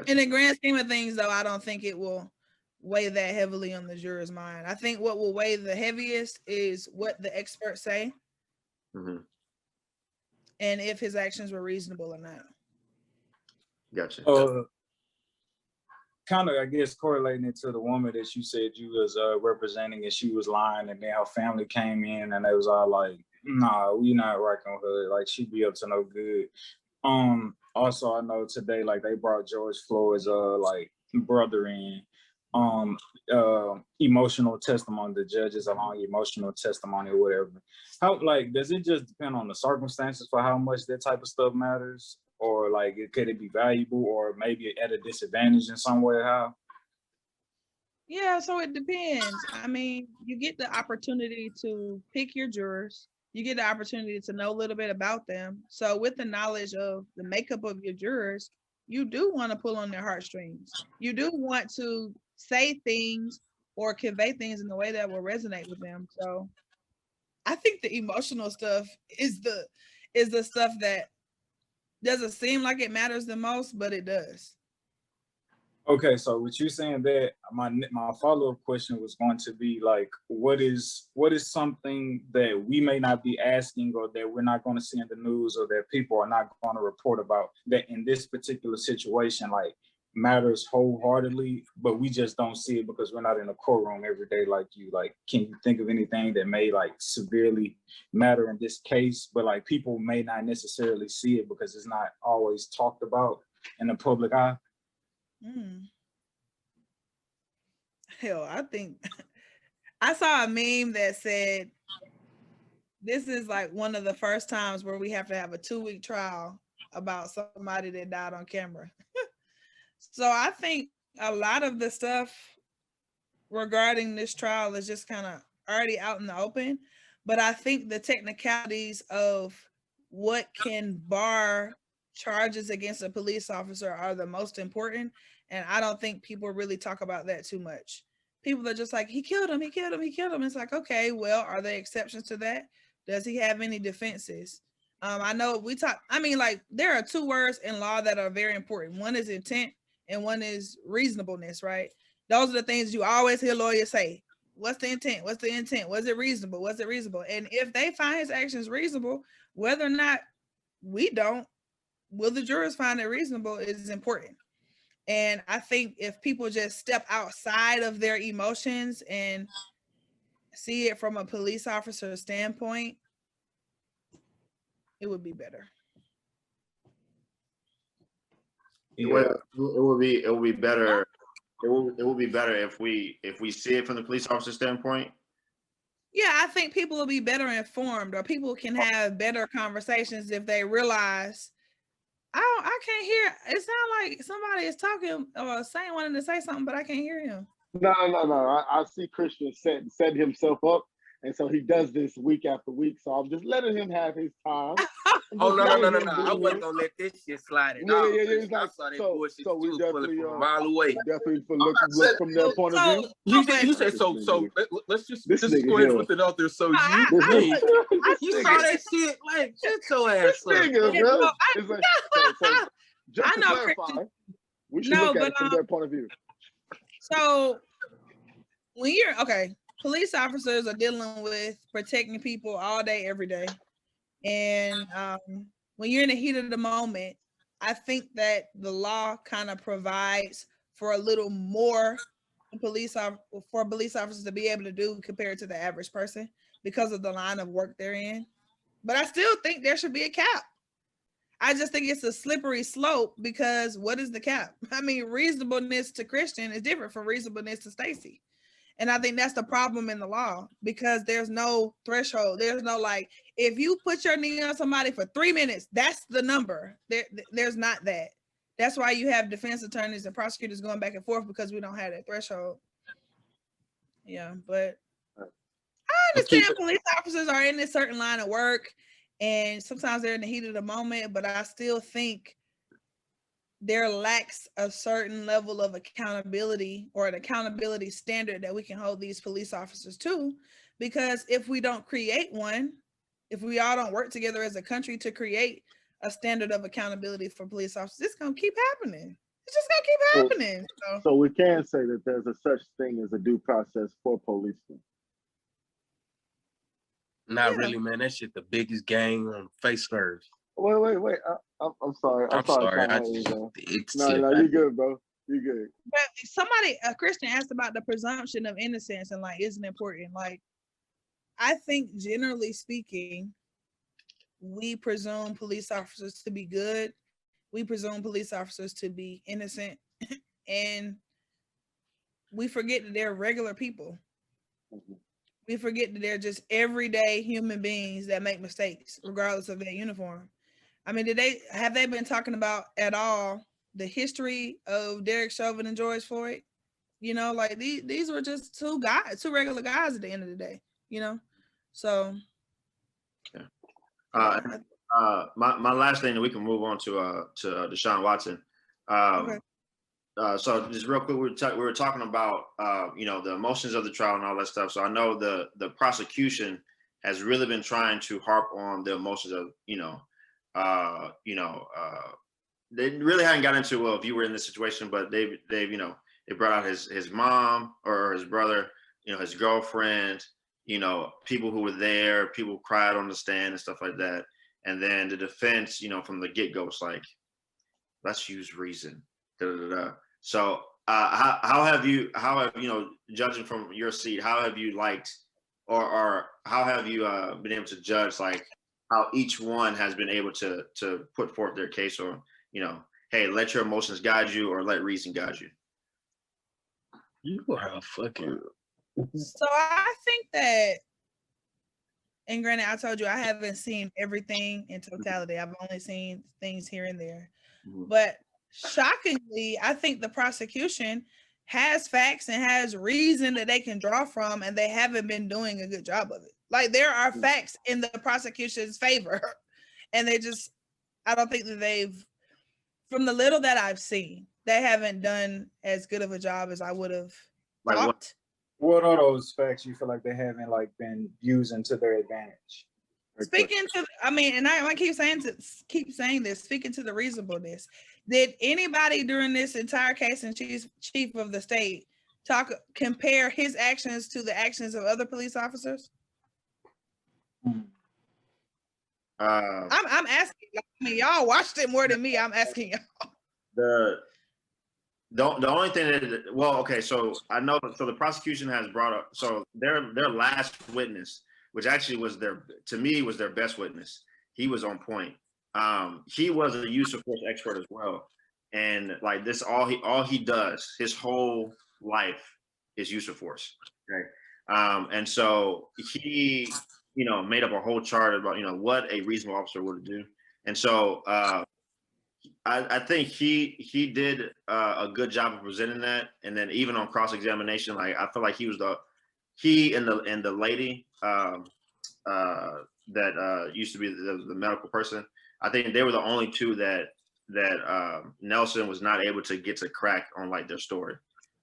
In the grand scheme of things, though, I don't think it will weigh that heavily on the juror's mind. I think what will weigh the heaviest is what the experts say Mm-hmm. and if his actions were reasonable or not. Gotcha. Kind of, I guess, correlating it to the woman that you said you was representing, and she was lying, and then her family came in and they was all like, "Nah, we not working with her. Like, she be up to no good." Also, I know today, like, they brought George Floyd's like brother in. Emotional testimony. The judges allowing emotional testimony or whatever. How, like, does it just depend on the circumstances for how much that type of stuff matters? Or like, could it be valuable or maybe at a disadvantage in some way? How? Yeah, so it depends. I mean, you get the opportunity to pick your jurors. You get the opportunity to know a little bit about them. So with the knowledge of the makeup of your jurors, you do want to pull on their heartstrings. You do want to say things or convey things in the way that will resonate with them. So I think the emotional stuff is the stuff that doesn't seem like it matters the most, but it does. Okay, so with you saying that, my follow-up question was going to be like, what is something that we may not be asking, or that we're not going to see in the news, or that people are not going to report about, that in this particular situation, like, matters wholeheartedly, but we just don't see it because we're not in a courtroom every day like you. Like, can you think of anything that may like severely matter in this case, but like people may not necessarily see it because it's not always talked about in the public eye? Hell, I think I saw a meme that said this is like one of the first times where we have to have a 2-week trial about somebody that died on camera. So I think a lot of the stuff regarding this trial is just kind of already out in the open. But I think the technicalities of what can bar charges against a police officer are the most important. And I don't think people really talk about that too much. People are just like, he killed him, he killed him, he killed him. It's like, okay, well, are there exceptions to that? Does he have any defenses? I know we talk, I mean, like, there are 2 words in law that are very important. One is intent and one is reasonableness, right? Those are the things you always hear lawyers say. What's the intent? What's the intent? Was it reasonable? Was it reasonable? And if they find his actions reasonable, whether or not we don't, will the jurors find it reasonable is important. And I think if people just step outside of their emotions and see it from a police officer standpoint, it would be better. Yeah. It will be better. It will be better if we see it from the police officer standpoint. Yeah, I think people will be better informed, or people can have better conversations if they realize, I can't hear. It sounds like somebody is talking or saying, wanting to say something, but I can't hear him. No. I see Christian set himself up, and so he does this week after week. So I'm just letting him have his time. Oh no! I wasn't gonna let this shit slide at all. It's like, I saw that bullshit. so we You pull it definitely from a mile away. definitely look from their point of view. He said so. Let's just go ahead and put it out there. So you saw that shit, like, shut your ass up. It's like, so just to clarify, we should look at it from their point of view. So when you're police officers are dealing with protecting people all day, every day. And when you're in the heat of the moment, I think that the law kind of provides for a little more for police officers to be able to do compared to the average person because of the line of work they're in. But I still think there should be a cap. I just think it's a slippery slope because what is the cap? I mean, reasonableness to Christian is different from reasonableness to Staci. And I think that's the problem in the law because there's no threshold. There's no like, if you put your knee on somebody for 3 minutes, that's the number. There's not that. That's why you have defense attorneys and prosecutors going back and forth because we don't have that threshold. Yeah, but I understand police officers are in this certain line of work and sometimes they're in the heat of the moment, but I still think there lacks a certain level of accountability or an accountability standard that we can hold these police officers to, because if we don't create one, if we all don't work together as a country to create a standard of accountability for police officers, it's going to keep happening. It's just gonna keep happening. So we can say that there's a such thing as a due process for policemen. Not really, man. That shit the biggest gang on face earth. Wait. I'm sorry. I'm sorry. No, you good, bro. You good. But somebody, a Christian, asked about the presumption of innocence and like, isn't important. Like, I think generally speaking, we presume police officers to be good. We presume police officers to be innocent, and we forget that they're regular people. Mm-hmm. We forget that they're just everyday human beings that make mistakes, regardless of their uniform. I mean, have they been talking about at all the history of Derek Chauvin and George Floyd? You know, like these were just two regular guys at the end of the day. You know, so. Yeah. My last thing, that we can move on to Deshaun Watson. Okay. So just real quick, we were talking about the emotions of the trial and all that stuff. So I know the prosecution has really been trying to harp on the emotions of they really hadn't got into, well, if you were in this situation, but they've they brought out his mom or his brother, his girlfriend, people who were there, people cried on the stand and stuff like that. And then the defense, from the get-go, was like, let's use reason. So how have you, judging from your seat, how have you liked, or how have you been able to judge like how each one has been able to put forth their case, or hey, let your emotions guide you or let reason guide you? You are a fucking. So I think that, and granted, I told you I haven't seen everything in totality. I've only seen things here and there. Mm-hmm. But shockingly, I think the prosecution has facts and has reason that they can draw from, and they haven't been doing a good job of it. Like, there are facts in the prosecution's favor, and I don't think that they've, from the little that I've seen, they haven't done as good of a job as I would have thought. What are those facts you feel like they haven't been using to their advantage? Speaking to, and I keep saying this, speaking to the reasonableness. Did anybody during this entire case and chief of the state compare his actions to the actions of other police officers? I'm asking. Y'all watched it more than me. I'm asking y'all. The only thing that, so I know, so the prosecution has brought up, so their last witness, which actually was their best witness. He was on point. He was a use of force expert as well. And like this, all he does, his whole life is use of force. Okay. And so he, made up a whole chart about, what a reasonable officer would do. And so, I think he did a good job of presenting that, and then even on cross-examination, like I feel like he and the lady that used to be the medical person. I think they were the only two that Nelson was not able to get to crack on like their story.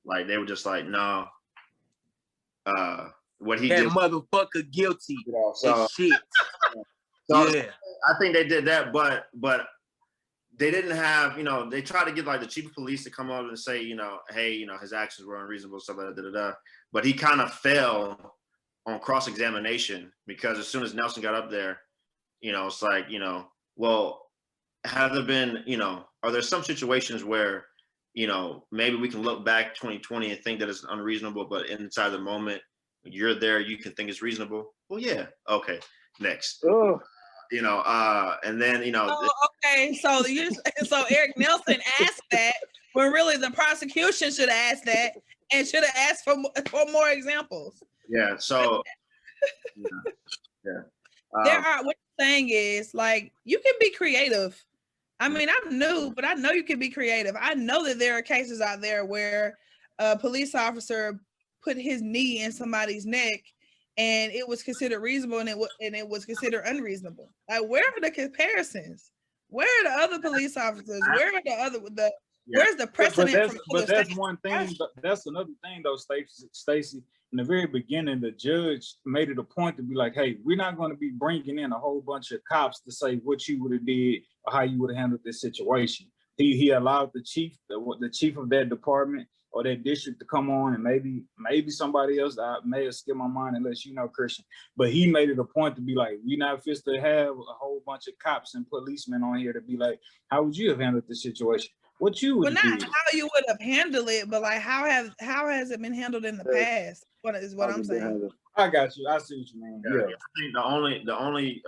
Like they were just like, no, what he that did, motherfucker guilty. So shit. Yeah, I think they did that, but. They didn't have, they tried to get like the chief of police to come over and say, hey, his actions were unreasonable, stuff like that, But he kind of fell on cross-examination because as soon as Nelson got up there, it's like, well, have there been, are there some situations where, maybe we can look back 2020 and think that it's unreasonable, but inside the moment, when you're there, you can think it's reasonable. Well, yeah. Okay. Next. Oh. And then okay, so Eric Nelson asked that when really the prosecution should have asked that and should have asked for more examples. Yeah. So yeah. What you're saying is like you can be creative. I'm new, but I know you can be creative. I know that there are cases out there where a police officer put his knee in somebody's neck and it was considered reasonable, and it was considered unreasonable. Like, where are the comparisons? Where are the other police officers? Where are where's the precedent? But that's one thing. That's another thing, though, Staci. In the very beginning, the judge made it a point to be like, "Hey, we're not going to be bringing in a whole bunch of cops to say what you would have did or how you would have handled this situation. he allowed the chief of that department or that district to come on, and maybe somebody else. I may have skipped my mind unless you know, Christian. But he made it a point to be like, we not fit to have a whole bunch of cops and policemen on here to be like, how would you have handled the situation? What you would Well, not do? how you would have handled it, but like how has it been handled in the past? What I'm saying. I got you. I see what you mean. Yeah. I think the only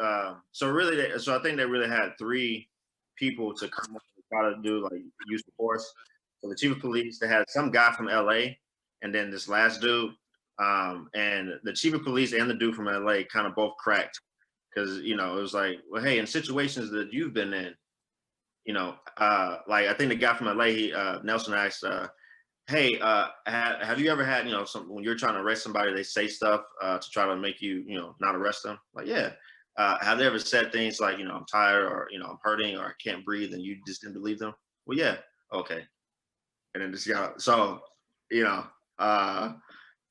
so I think they really had 3 people to come up and try to do like use the force. So the chief of police, they had some guy from LA, and then this last dude, and the chief of police and the dude from LA kind of both cracked, because it was like, well, hey, in situations that you've been in, like I think the guy from LA, Nelson asked, hey, have you ever had, when you're trying to arrest somebody, they say stuff to try to make you, not arrest them? Like, yeah. Have they ever said things like, I'm tired, or, I'm hurting, or I can't breathe, and you just didn't believe them? Well, yeah. Okay. And then just so, and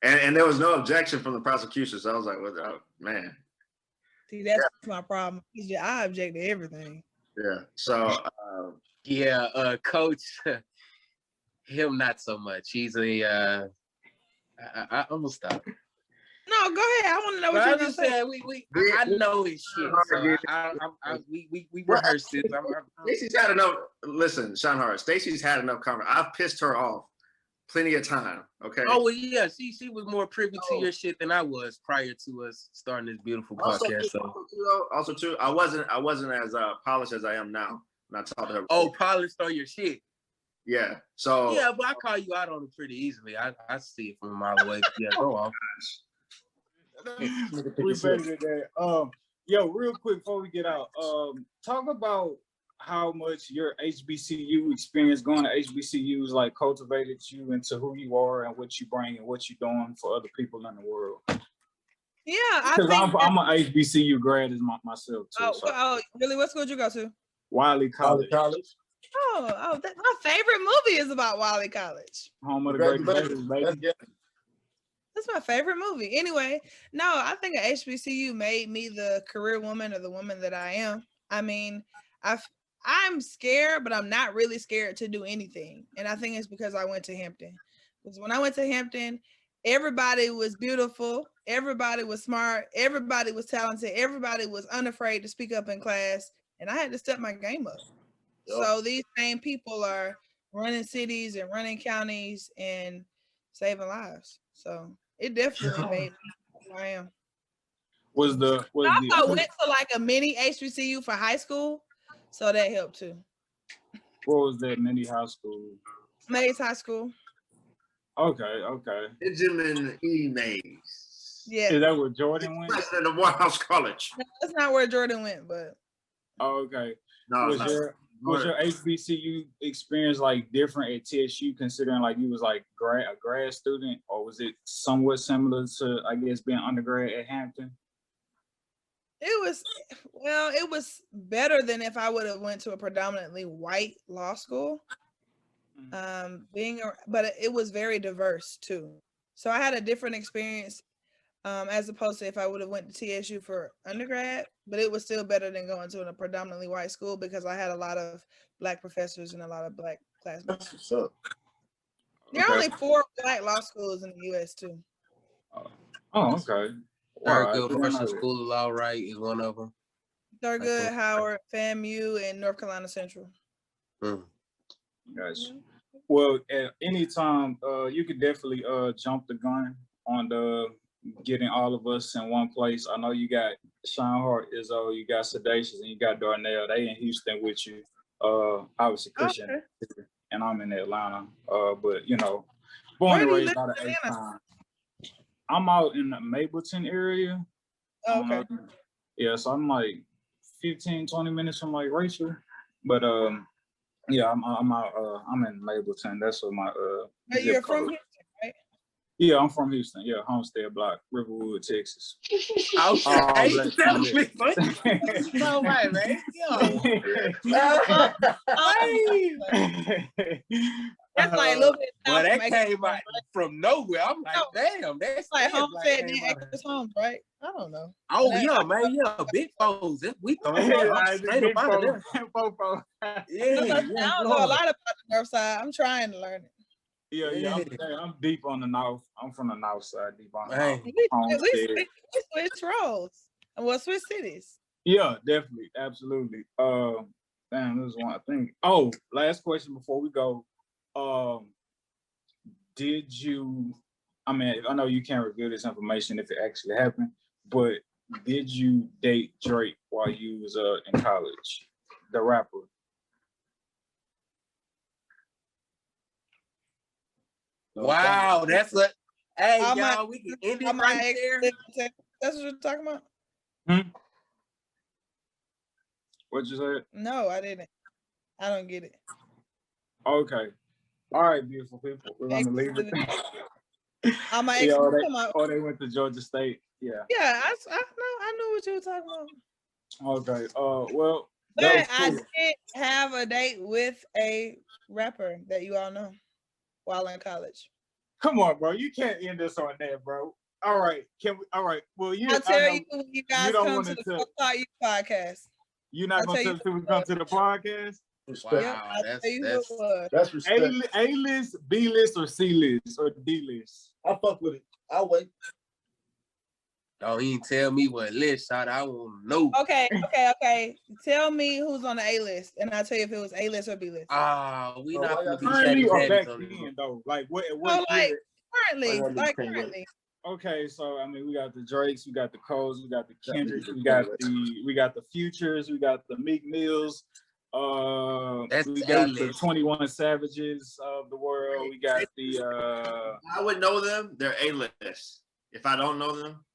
there was no objection from the prosecution. So I was like, well, man. See, that's my problem. I object to everything. Yeah. So, Coach, him not so much. He's I'm gonna stop. No, go ahead. I want to know what you're gonna say. I know his shit. So we rehearsed this. Staci's had enough. Listen, Sean Hart. Staci's had enough conversation. I've pissed her off plenty of time. Okay. Oh well, yeah. She was more privy to your shit than I was prior to us starting this beautiful podcast. Also, too, I wasn't as polished as I am now when I talked to her. Oh, polished on your shit. Yeah. So. Yeah, but I call you out on it pretty easily. I see it from a mile away. Yeah, go on. We better than that. Yo, real quick before we get out, talk about how much your HBCU experience going to HBCUs like cultivated you into who you are and what you bring and what you're doing for other people in the world. Yeah, because I'm an HBCU grad myself too. Oh, really? What school did you go to? Wiley College. Oh, my favorite movie is about Wiley College. Home of the great baby. That's my favorite movie. Anyway, no, I think a HBCU made me the career woman or the woman that I am. I mean, I'm scared, but I'm not really scared to do anything. And I think it's because I went to Hampton. Because when I went to Hampton, everybody was beautiful. Everybody was smart. Everybody was talented. Everybody was unafraid to speak up in class. And I had to step my game up. Yep. So these same people are running cities and running counties and saving lives. So it definitely made me who I am. I went to like a mini HBCU for high school, so that helped too. What was that mini high school? Mays High School. Okay. Benjamin E. Mays. Yeah. Is that where Jordan went? President of Morehouse College. No, that's not where Jordan went, but. Oh, okay. No, was your HBCU experience like different at TSU, considering like you was like a grad student, or was it somewhat similar to, I guess, being undergrad at Hampton? It was better than if I would have went to a predominantly white law school. But it was very diverse too. So I had a different experience as opposed to if I would have went to TSU for undergrad, but it was still better than going to a predominantly white school because I had a lot of Black professors and a lot of Black classmates. That's what's up. There are only 4 Black law schools in the U.S. too. Oh, okay. Thurgood Marshall School of Law, right, is one of them. Thurgood, Howard, FAMU, and North Carolina Central. Gotcha. Well, at any time, you could definitely jump the gun on the getting all of us in one place. I know you got Sean Hart, Izzo, you got Sedacious, and you got Darnell. They in Houston with you. Obviously Christian, and I'm in Atlanta. But born and raised out of H-Town. I'm out in the Mableton area. Okay. Yeah, so I'm like 15, 20 minutes from like Rachel. But yeah, I'm out. I'm in Mableton. That's where my But you're from Houston, right? Yeah, I'm from Houston. Yeah, Homestead Block, Riverwood, Texas. No way, man. That's like a little bit. But that from came out from nowhere. I'm like, damn, that's like home like said came then out. Acres Homes, right? I don't know. Oh yeah, man, yeah, big foes. We throwing straight up out of there. Yeah, I don't know a lot about the north side. I'm trying to learn it. Yeah. I'm deep on the north. I'm from the north side, deep on the Man. north. We switch roles. Well, switch cities. Yeah, definitely, absolutely. Damn, this is one I think. Oh, last question before we go. Did you? I mean, I know you can't reveal this information if it actually happened, but did you date Drake while you was in college? The rapper. Wow, that's a hey All y'all. We can end it right there. That's what you're talking about? What you said? No, I didn't. I don't get it. Okay. All right, beautiful people. We're gonna leave it. I'm my yeah, they went to Georgia State. Yeah. Yeah, I know. I knew what you were talking about. Okay. Well. But I did have a date with a rapper that you all know while in college. Come on, bro. You can't end this on that, bro. All right. Can we? All right. Well, I'll tell you when you guys come to the Talk You podcast. You're not going to tell us when we come to the podcast? Wow, that's respect. A-list, B-list, or C-list, or D-list? I fuck with it. I'll wait. Don't even tell me what list, shot. I want to know. Okay. Tell me who's on the A list, and I'll tell you if it was A list or B list. We not gonna be currently or back then, though. Like what? Currently. Okay, so I mean, we got the Drakes, we got the Coles, we got the Kendricks, we got the Futures, we got the Meek Mills, we got the 21 Savages of the world. We got the. I would know them. They're A-list. If I don't know them.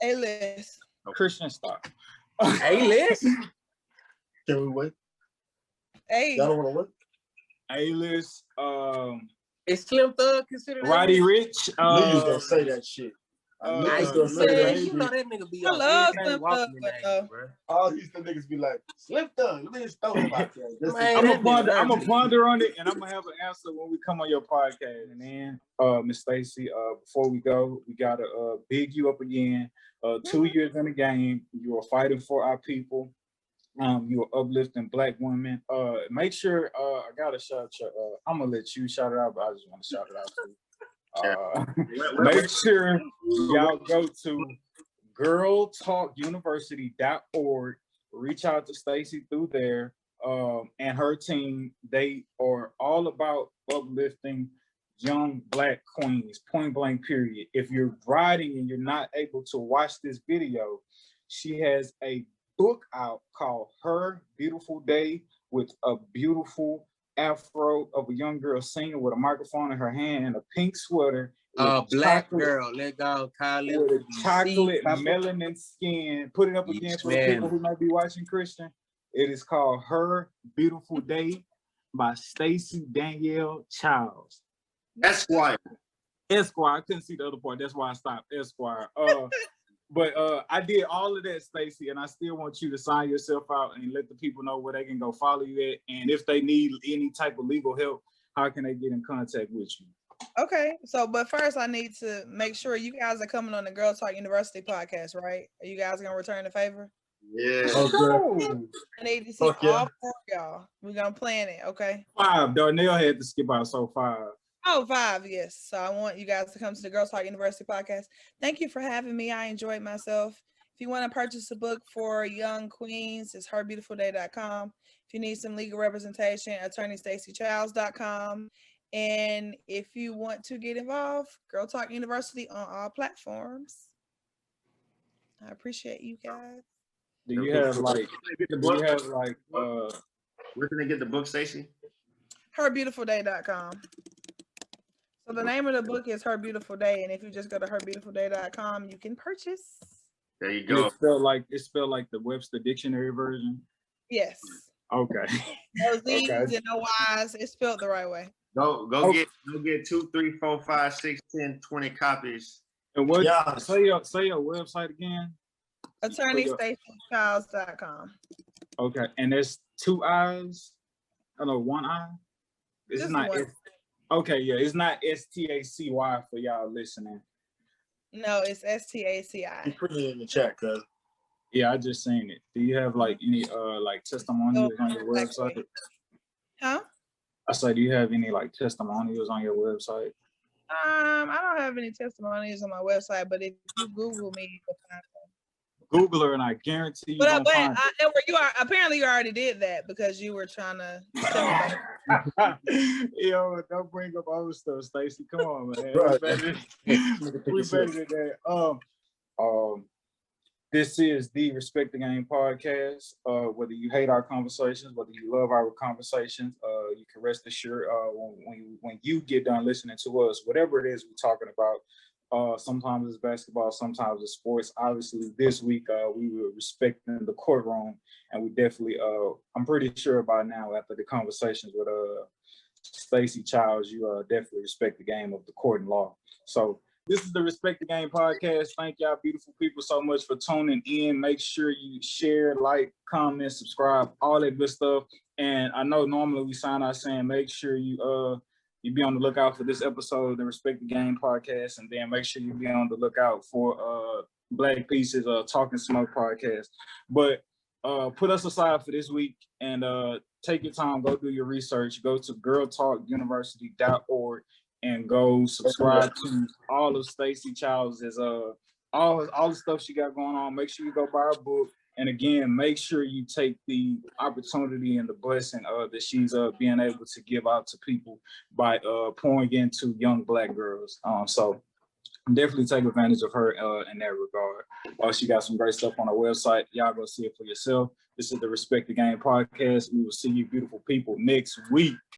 A-list. Christian stock. A-list? Can we wait? Hey. Y'all don't want to wait? A-list. Is Slim Thug considered Roddy Rich? Niggas gonna say that shit. You know that nigga be I love Slim Thug, bro. All these niggas be like, Slim Thug, let me just throw him out there. I'm gonna ponder on it, and I'm gonna have an answer when we come on your podcast. And then, Miss Staci, before we go, we gotta big you up again. 2 years in the game, you are fighting for our people. You are uplifting Black women. Make sure I gotta shout you. I'm gonna let you shout it out, but I just want to shout it out too. Make sure y'all go to girltalkuniversity.org. Reach out to Staci through there and her team. They are all about uplifting young Black queens, point blank period. If you're riding and you're not able to watch this video, she has a book out called Her Beautiful Day with a beautiful afro of a young girl singing with a microphone in her hand and a pink sweater. Black girl, let go, Kylie. With a chocolate melanin skin. Put it up again for the people who might be watching, Christian. It is called Her Beautiful Day by Staci Danielle Childs. Esquire. I couldn't see the other part. That's why I stopped. Esquire. But I did all of that, Staci, and I still want you to sign yourself out and let the people know where they can go follow you at. And if they need any type of legal help, how can they get in contact with you? Okay, but first I need to make sure you guys are coming on the Girl Talk University podcast, right? Are you guys gonna return the favor? Yeah. Okay. I need to see all 4 of y'all. We're gonna plan it, okay? 5. Darnell had to skip out, so 5. Oh, 5, yes. So I want you guys to come to the Girls Talk University podcast. Thank you for having me. I enjoyed myself. If you want to purchase a book for young queens, it's herbeautifulday.com. If you need some legal representation, attorneystacychilds.com. And if you want to get involved, Girl Talk University on all platforms. I appreciate you guys. Do you have where can they get the book, Staci? herbeautifulday.com. So the name of the book is Her Beautiful Day, and if you just go to herbeautifulday.com, you can purchase. There you go. It's spelled like the Webster Dictionary version. Yes. Okay. No Z's and no Y's. It's spelled the right way. Go get 2, 3, 4, 5, 6, 10, 20 copies. And what? Yeah. Say your website again. attorneystacychilds.com. Okay, and there's 2 I's. I know 1 I. It's Just not. one. Okay, yeah, it's not Stacy for y'all listening. No, it's Staci. Put it in the chat, cuz. Yeah, I just seen it. Do you have like any like testimonials on your website? Huh? I said, do you have any like testimonials on your website? I don't have any testimonials on my website, but if you Google me, you can find them. Google her, and I guarantee you gonna find it. Edward, apparently you already did that because you were trying to tell me about it. Yo, don't bring up other stuff, Stacy. Come on, man. Right. We better than that. This is the Respect the Game podcast. Whether you hate our conversations, whether you love our conversations, you can rest assured when you get done listening to us, whatever it is we're talking about, sometimes it's basketball, sometimes it's sports. Obviously, this week we were respecting the courtroom, and we definitely, I'm pretty sure by now after the conversations with Staci Childs, you definitely respect the game of the court and law. So this is the Respect the Game podcast. Thank y'all beautiful people so much for tuning in. Make sure you share, like, comment, subscribe, all that good stuff. And I know normally we sign out saying make sure you be on the lookout for this episode of the Respect the Game podcast, and then make sure you be on the lookout for Black Pieces Talkin Smoke podcast. But put us aside for this week and take your time, go do your research, go to girltalkuniversity.org and go subscribe to all of Staci Childs' all the stuff she got going on. Make sure you go buy her book. And again, make sure you take the opportunity and the blessing that she's being able to give out to people by pouring into young Black girls. So definitely take advantage of her in that regard. She got some great stuff on her website. Y'all go see it for yourself. This is the Respect the Game podcast. We will see you beautiful people next week.